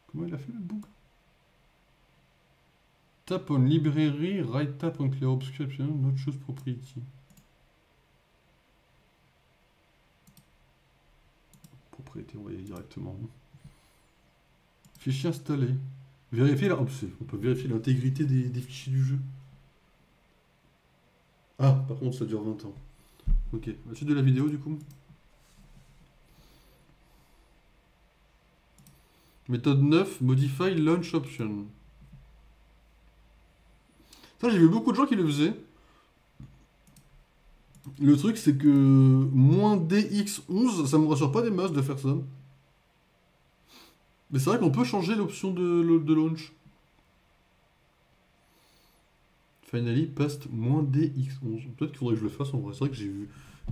Comment il a fait, le bug? Tap on library, right tap on clear obscure, not choose propriety. Propriété, on va y aller directement. Fichier installé. Vérifier la... on peut vérifier l'intégrité des fichiers du jeu. Ah, par contre, ça dure 20 ans. Ok, la suite de la vidéo, du coup. Méthode 9, Modify Launch Option. Ça, j'ai vu beaucoup de gens qui le faisaient. Le truc, c'est que moins DX11, ça me rassure pas des masses de faire ça. Mais c'est vrai qu'on peut changer l'option de launch. Finally, past moins DX11. Peut-être qu'il faudrait que je le fasse en vrai. C'est vrai que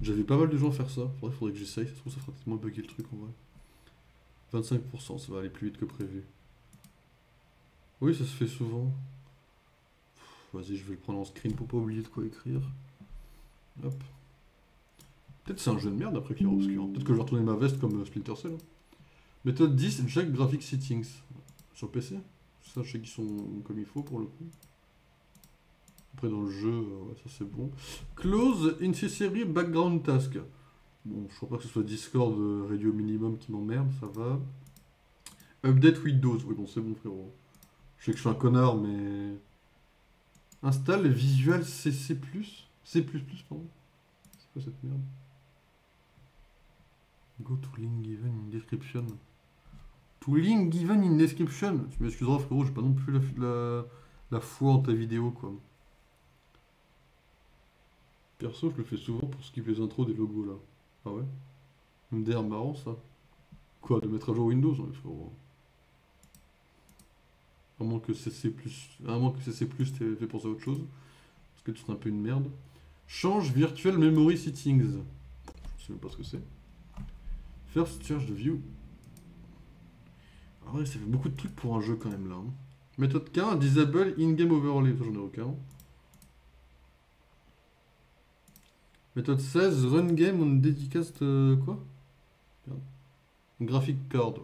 j'avais pas mal de gens faire ça. Faudrait que j'essaye. Ça se trouve, ça fera peut-être moins bugger le truc en vrai. 25%, ça va aller plus vite que prévu. Oui, ça se fait souvent. Vas-y, je vais le prendre en screen pour pas oublier de quoi écrire. Hop. Peut-être c'est un jeu de merde après Clear Obscure. Peut-être que je vais retourner ma veste comme Splinter Cell. Méthode 10, check graphic settings. Sur PC. Ça, je sais qu'ils sont comme il faut pour le coup. Après, dans le jeu, ouais, ça c'est bon. Close unnecessary background task. Bon, je crois pas que ce soit Discord réduit au minimum qui m'emmerde, ça va. Update Windows. Oui, bon, c'est bon, frérot. Je sais que je suis un connard, mais... Installe Visual CC+. C++, pardon. C'est quoi cette merde? Go to link given in description. To link given in description. Tu m'excuseras, frérot, j'ai pas non plus la foi en ta vidéo, quoi. Perso, je le fais souvent pour skipper les intros des logos, là. Ah ouais? MDR marrant, ça. Quoi, de mettre à jour Windows, hein, frérot. À moins que CC+, t'ait fait penser à autre chose. Parce que tu serais un peu une merde. Change Virtual Memory Settings. Je sais même pas ce que c'est. First Charge de View. Ah ouais, ça fait beaucoup de trucs pour un jeu quand même là. Hein. Méthode 15, Disable In-Game Overlay. Ça, j'en ai aucun. Méthode 16, Run Game on Dedicast. Quoi? Merde. Graphic Card.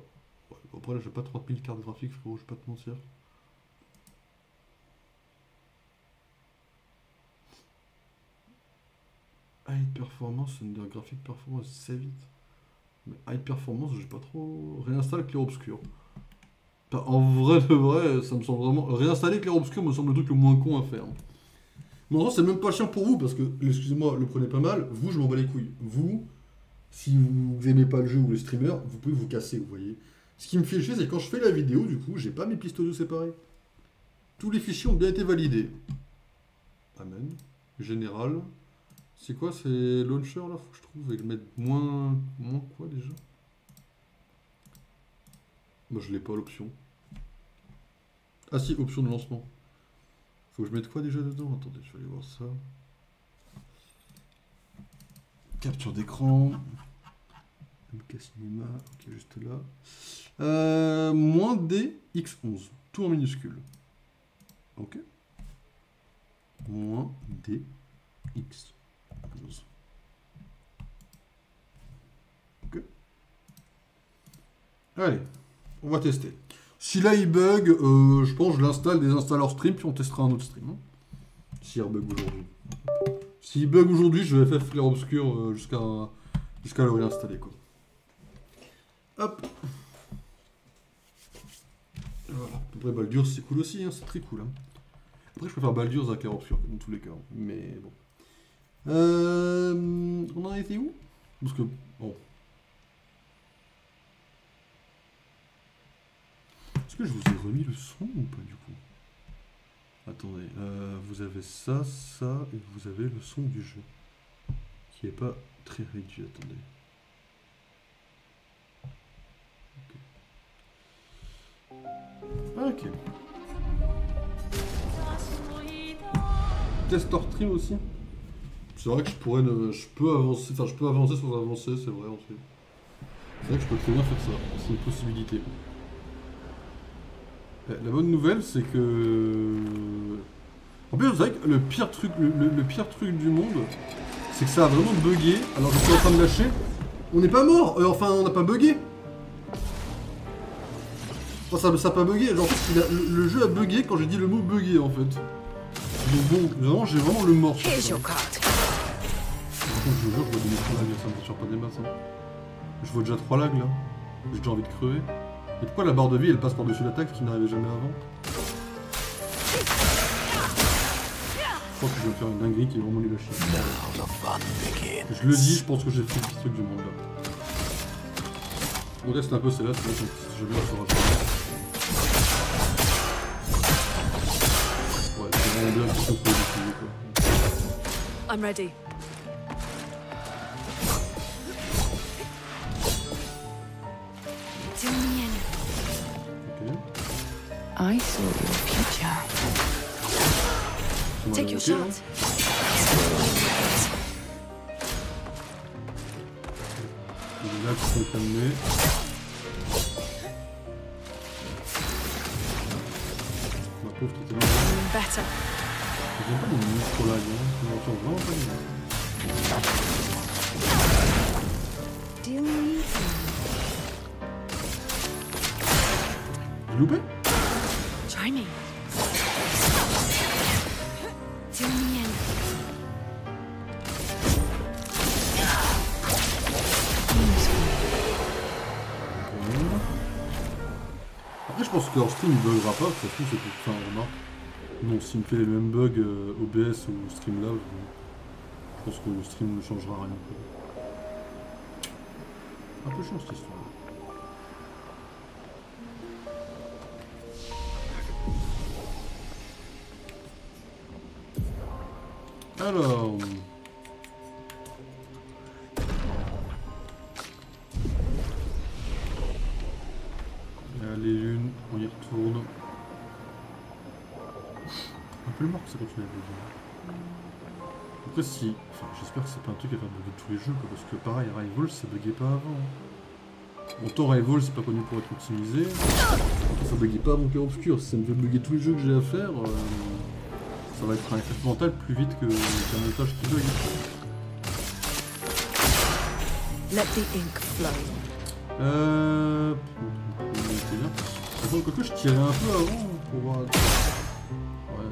Ouais, après là, j'ai pas 3000 cartes graphiques, frérot, je vais pas te mentir. High Performance, Under Graphic Performance, save it. Mais High Performance, j'ai pas trop... Réinstalle Clair Obscur. En vrai de vrai, ça me semble vraiment... Réinstaller Clair Obscur me semble le truc le moins con à faire. Mais en vrai, c'est même pas chiant pour vous, parce que, excusez-moi, le prenez pas mal. Vous, je m'en bats les couilles. Vous, si vous aimez pas le jeu ou le streamer, vous pouvez vous casser, vous voyez. Ce qui me fait chier, c'est quand je fais la vidéo, du coup, j'ai pas mes pistes audio séparées. Tous les fichiers ont bien été validés. Amen. Général... C'est quoi, c'est launcher là? Faut que je trouve et le mettre moins quoi déjà? Moi je l'ai pas l'option. Ah si, option de lancement. Faut que je mette quoi déjà dedans? Attendez, je vais aller voir ça. Capture d'écran. MK Cinéma, ok, juste là. Moins DX11, tout en minuscule. Ok. Moins DX. Ok. Allez, on va tester. Si là il bug, je pense que je l'installe, désinstalle hors stream, puis on testera un autre stream. Hein. Si il bug aujourd'hui. S'il bug aujourd'hui, je vais faire Clair Obscur jusqu'à le réinstaller, quoi. Hop. Voilà. Après Baldur's c'est cool aussi, hein, c'est très cool. Hein. Après je préfère Baldur's à Clair Obscur dans tous les cas, mais bon. On en a été où? Parce que, bon. Est-ce que je vous ai remis le son ou pas du coup? Attendez, vous avez ça, ça, et vous avez le son du jeu. Qui est pas très réduit, attendez. Ok. Ok. Tester stream aussi. C'est vrai que je peux avancer sans avancer, c'est vrai en fait. C'est vrai que je peux très bien faire ça, c'est une possibilité. La bonne nouvelle, c'est que... En plus, c'est vrai que le pire truc du monde, c'est que ça a vraiment bugué. Alors je suis en train de lâcher. On n'est pas mort, enfin on n'a pas bugué. Enfin, ça a pas bugué, genre le jeu a bugué quand j'ai dit le mot bugué en fait. Donc bon, vraiment j'ai vraiment le mort. Here's your card. Par contre, je vous jure, je vois des 3 lags, ça me rassure pas des masses. Hein. Je vois déjà 3 lags là. J'ai déjà envie de crever. Et pourquoi la barre de vie elle passe par-dessus l'attaque qui n'arrivait jamais avant? Je pense que je vais me faire une dinguerie qui est vraiment nulle à chier. Je le dis, je pense que j'ai fait le pire truc du monde là. On teste un peu celle-là, c'est vrai que si jamais on saura jamais. Ouais, c'est vraiment bien qu'il faut l'utiliser quoi. I'm ready. Ok. I saw your future. On va Take your bloquer, hein. shot. Les lags sont calmés. Ma pauvre t'étais là. Better. J'aime pas les micro-lags, hein. Je m'en sors vraiment pas bien. Deal me. J'ai loupé? Try me. Deal me in. Après je pense que leur stream il buggera pas, de toute façon c'est pour faire un remarque. Non, s'il me fait les mêmes bugs OBS ou Streamlabs, je pense que le stream ne changera rien. Un peu chiant cette histoire. Alors... Les lunes, on y retourne. Un peu le mort que ça continue à bugger. Après si... Enfin j'espère que c'est pas un truc à faire bugger tous les jeux quoi, parce que pareil Rival ça buguait pas avant. Autant Rival c'est pas connu pour être optimisé. Ça buguait pas avant Clair Obscur, si ça me fait bugger tous les jeux que j'ai à faire, ça va être un effet mental plus vite qu'un montage qui bug. Let the ink flow. C'est bien. Attends, quoique je tirais un peu avant pour voir. Ouais,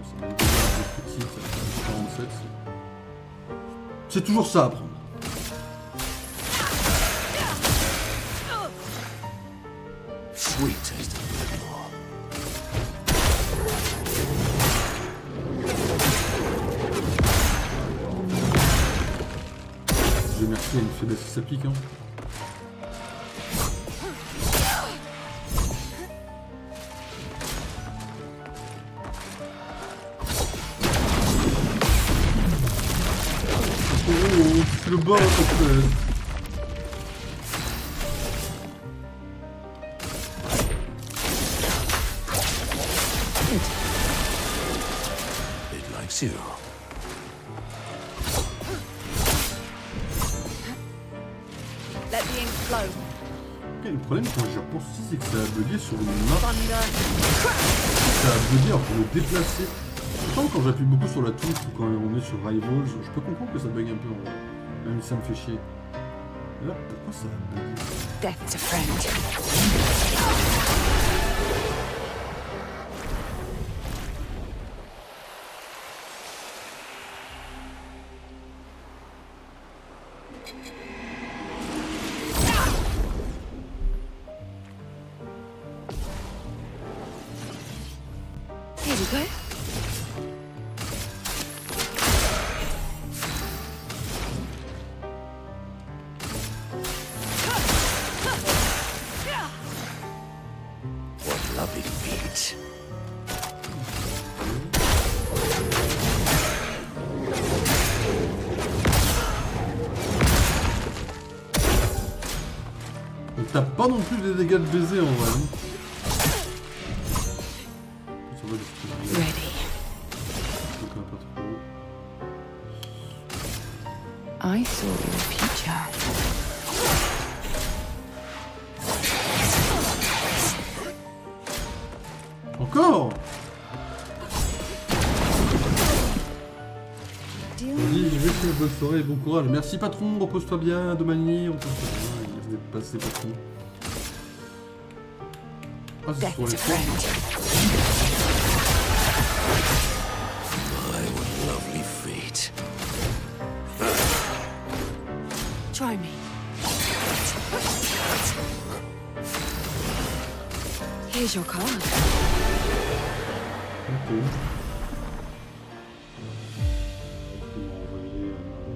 ça va être un peu petit, ça va être 47. C'est toujours ça à prendre. Sweet taste of more. Dieu merci, il y a une faiblesse qui s'applique. Hein. Oh, c'est le bas en fait. It likes you. Let the ink flow. Okay, le problème quand j'y repense aussi c'est que ça a bugué sur une map. Thunder. Ça a bugué alors pour le déplacer. Pourtant quand j'appuie beaucoup sur la touche ou quand on est sur Rivals, je peux comprendre que ça bug un peu en vrai. Même si ça me fait chier. Et là pourquoi ça a bugué? Death's a friend. Here we go. What lovely feet. On tape pas non plus des dégâts de baiser en vrai. Hein. Ça va les Ready. donc pas trop. I saw your future. Encore. Vas-y, je vais bonne soirée et bon courage. Merci patron, repose-toi bien, de manière, repose-toi bien. Il est passé patron. Ah, c'est sur les fois. My what lovely feet. Try me. Here's your card. Ok. On va envoyer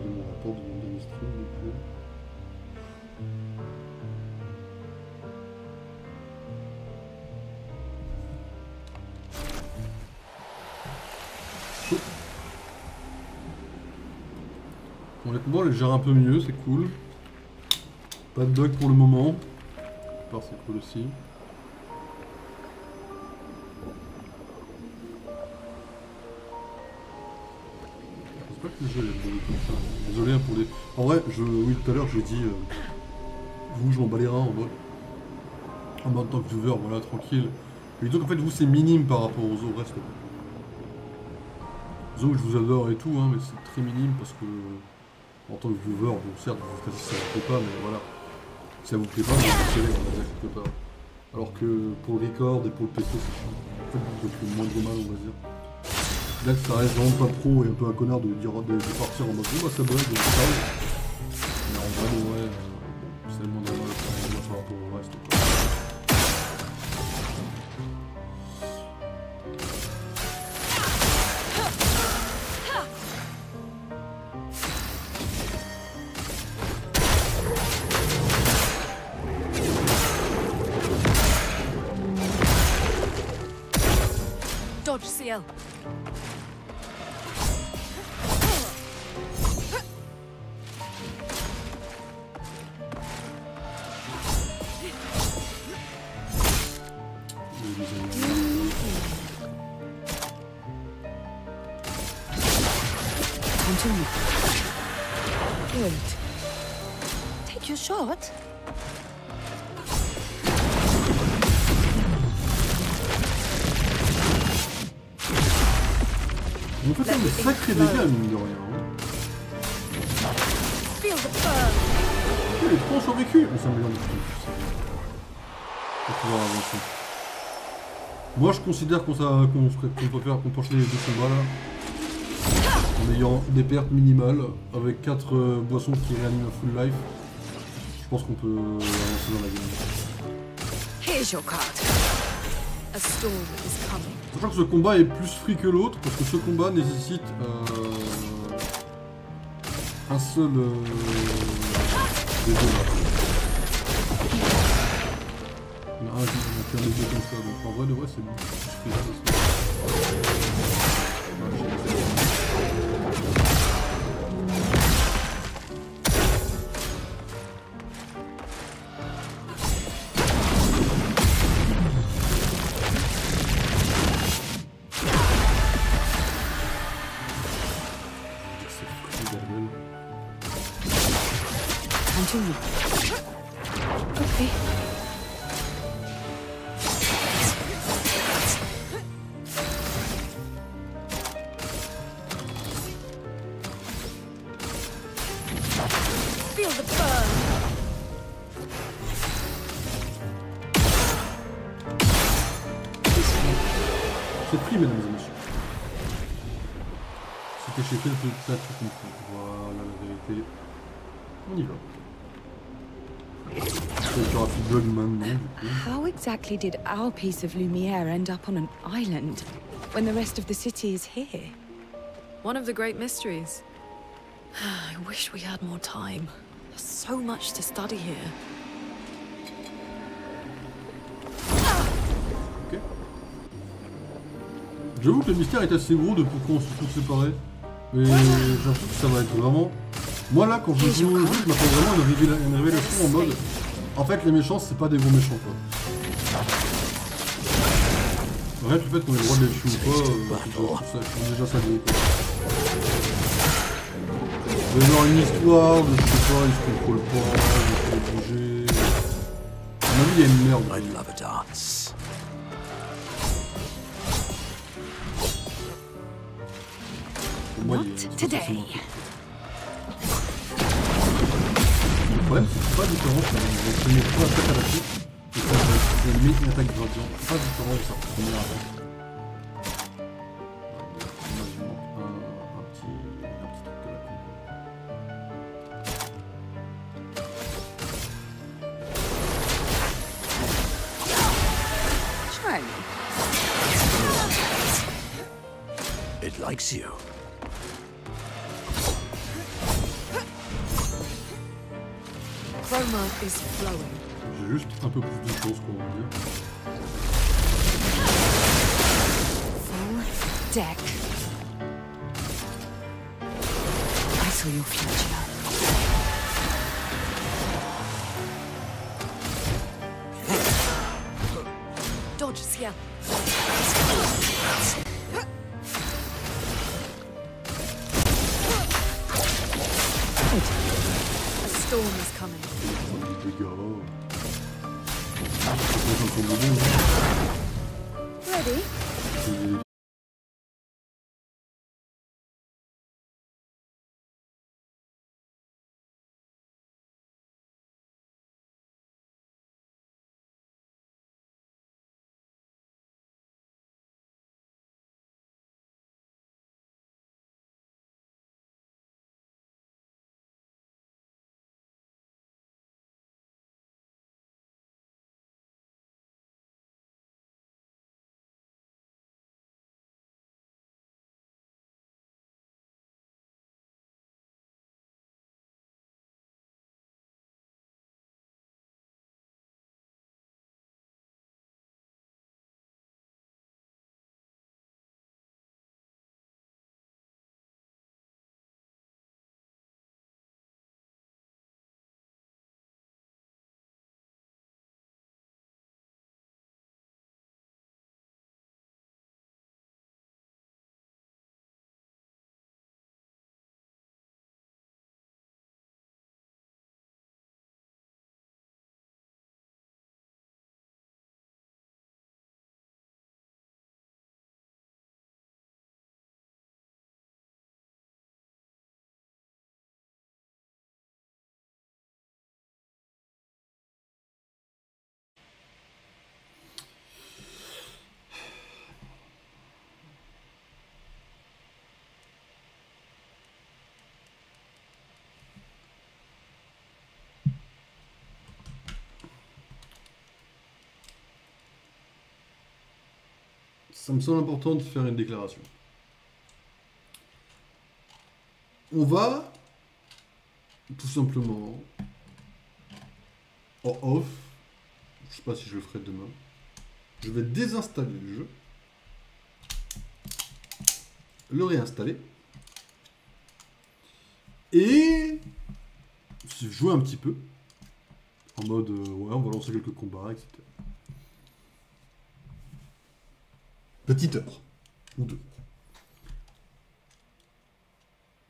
mon rapport de mon dernier stream du coup. Bon, les combats on les gère un peu mieux, c'est cool. Pas de bug pour le moment. J'espère que c'est cool aussi. Je pense pas que le jeu est bon comme ça. Désolé hein, pour les... En vrai, oui tout à l'heure j'ai dit... vous je m'en bats les reins en mode tant que viewer, voilà, tranquille. Mais donc en fait vous c'est minime par rapport aux restes. Disons que je vous adore et tout, hein, mais c'est très minime parce que... En tant que viewer, bon certes, ça vous plaît pas, mais voilà. Si ça vous plaît pas, vous tirez, on va dire quelque part. Alors que pour le record et pour le PC, c'est chiant. En fait, vous faites le moindre mal, on va dire. Là que ça reste vraiment pas pro et un peu un connard de partir en mode oh bah ça bug, ça bug. Mais en vrai, ouais, bon, c'est le moindre mal par rapport au reste. Quoi. Dodge, CL. Continue. Good. Take your shot. On peut faire des sacrés dégâts, mine de rien. Feel the burn. Les trois ont survécu. On s'améliore de plus. Pour pouvoir avancer. Moi, je considère qu'on peut pencher les deux combats là. En ayant des pertes minimales, avec 4 boissons qui réaniment à full life. Je pense qu'on peut avancer dans la game. Here's your card. A storm is coming. Sachant que ce combat est plus free que l'autre, parce que ce combat nécessite un seul des deux là. Il y en a un qui a fait un deux comme ça, donc en vrai de vrai c'est bon. Je fais ça. Continue. Okay. Feel the burn. C'est pris, mesdames et messieurs. C'était chez quel peut-être compris. Voilà la vérité. On y va. How exactly did our piece of Lumiere end up on an island when the rest of the city is here? One of the great mysteries. I wish we had more time. There's so much to study here. Ok. J'avoue que le mystère est assez gros de pourquoi on se tous séparés. Mais j'ai l'impression que ça va être vraiment... Moi là, quand je joue au jeu, je m'attends vraiment à une révélation en mode... En fait, les méchants, c'est pas des gros méchants, quoi. Rien que le fait qu'on ait le droit de les tuer ou pas, je trouve déjà ça gros, quoi. Il va y avoir une histoire de, je sais pas, ils se contrôlent pas, ils se font bouger... À mon avis, il y a une merde. I love a dance. moi, Not il est today. forcément. Le problème, c'est que c'est pas différent. Je mets 3 attaques à la suite. Et ça, je mets une attaque gradient. C'est pas différent de sa première attaque. Moi, il manque un petit truc de la con. Try me. It likes you. Chroma is flowing. J'ai juste un peu plus de chance qu'on va dire. Full deck. I saw your future. Dodge, Sia. A storm is coming. Les gars. C'est pas encore bon, hein. Ready? C'est- Ça me semble important de faire une déclaration. On va tout simplement en off, je sais pas si je le ferai demain, je vais désinstaller le jeu, le réinstaller et jouer un petit peu en mode ouais, on va lancer quelques combats, etc. Petite heure ou deux.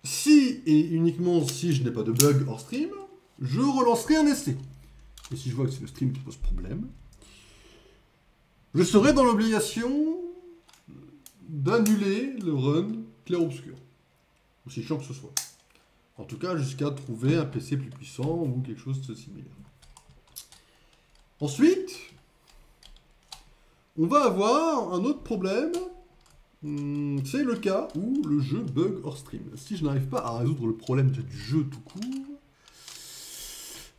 Si et uniquement si je n'ai pas de bug hors stream, je relancerai un essai. Et si je vois que c'est le stream qui pose problème, je serai dans l'obligation d'annuler le run clair-obscur. Aussi chiant que ce soit. En tout cas, jusqu'à trouver un PC plus puissant ou quelque chose de similaire. Ensuite, on va avoir un autre problème. C'est le cas où le jeu bug hors stream. Si je n'arrive pas à résoudre le problème du jeu tout court,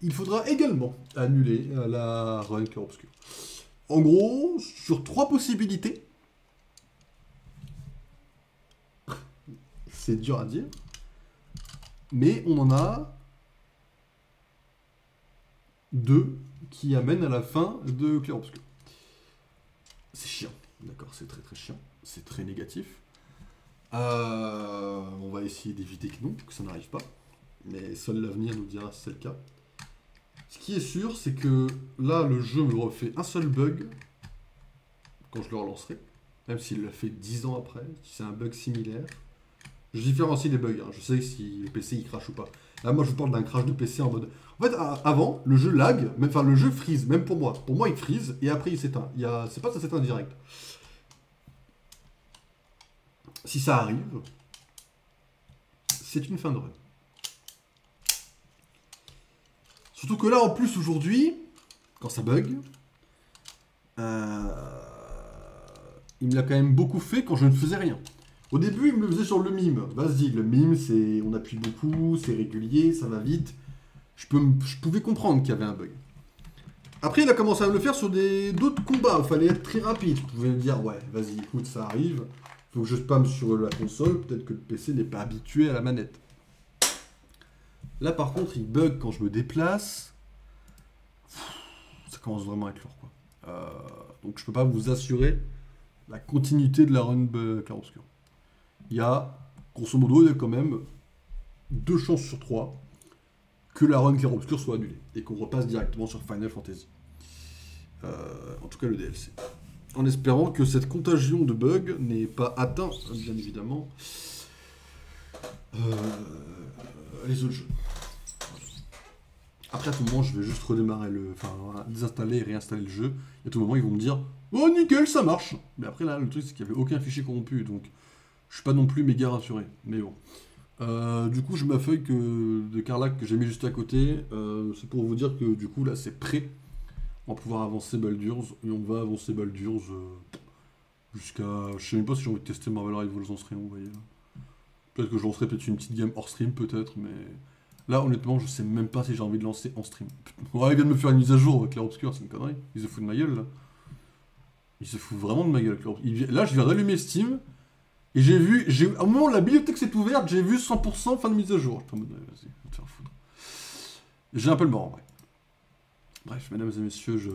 il faudra également annuler la run clair-obscur. En gros, sur 3 possibilités, c'est dur à dire, mais on en a 2 qui amènent à la fin de clair-obscur. C'est chiant, d'accord, c'est très très chiant, c'est très négatif. On va essayer d'éviter que ça n'arrive pas, mais seul l'avenir nous dira si c'est le cas. Ce qui est sûr, c'est que là, le jeu me refait un seul bug quand je le relancerai, même s'il l'a fait 10 ans après, si c'est un bug similaire. Je différencie les bugs, hein. Je sais si le PC il crache ou pas. Là, moi, je vous parle d'un crash de PC en mode... En fait, avant, le jeu lag, enfin, le jeu freeze, même pour moi. Pour moi, il freeze, et après, il s'éteint. C'est pas que ça s'éteint direct. Si ça arrive, c'est une fin de run. Surtout que là, en plus, aujourd'hui, quand ça bug, il me l'a quand même beaucoup fait quand je ne faisais rien. Au début, il me le faisait sur le mime. Vas-y, le mime, c'est on appuie beaucoup, c'est régulier, ça va vite. Je pouvais comprendre qu'il y avait un bug. Après, il a commencé à me le faire sur d'autres combats. Il fallait être très rapide. Je pouvais me dire, ouais, vas-y, écoute, ça arrive. Faut que je spamme sur la console. Peut-être que le PC n'est pas habitué à la manette. Là, par contre, il bug quand je me déplace. Ça commence vraiment à être lourd, quoi. Donc, je peux pas vous assurer la continuité de la run Clair-Obscur. Il y a, grosso modo, il y a quand même 2 chances sur 3 que la run Clair-Obscur soit annulée et qu'on repasse directement sur Final Fantasy. En tout cas, le DLC. En espérant que cette contagion de bugs n'ait pas atteint, bien évidemment, les autres jeux. Après, à tout moment, je vais juste redémarrer désinstaller et réinstaller le jeu. Et à tout moment, ils vont me dire « Oh, nickel, ça marche !» Mais après, là, le truc, c'est qu'il n'y avait aucun fichier corrompu, donc je suis pas non plus méga rassuré. Mais bon. Du coup, j'ai ma feuille de Carlac que j'ai mis juste à côté. C'est pour vous dire que, du coup, là, c'est prêt. On va pouvoir avancer Baldur's. Et on va avancer Baldur's jusqu'à... Je sais même pas si j'ai envie de tester Marvel Rivals en stream, vous voyez. Peut-être que je lancerai peut-être une petite game hors stream, peut-être, mais... Là, honnêtement, je sais même pas si j'ai envie de lancer en stream. Ouais, il vient de me faire une mise à jour avec Clair-Obscur, c'est une connerie. Il se fout de ma gueule, là. Il se fout vraiment de ma gueule, Clair-Obscur. Là, je viens d'allumer Steam, et j'ai vu... Au moment où la bibliothèque s'est ouverte, j'ai vu 100% fin de mise à jour. Vas-y, va te faire foutre. J'ai un peu le mort, en vrai. Bref, mesdames et messieurs, je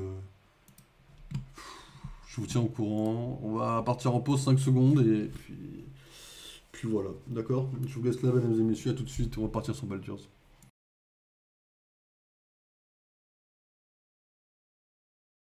vous tiens au courant. On va partir en pause 5 secondes, et puis voilà. D'accord? Je vous laisse là, mesdames et messieurs, à tout de suite. On va partir sur Baldur's.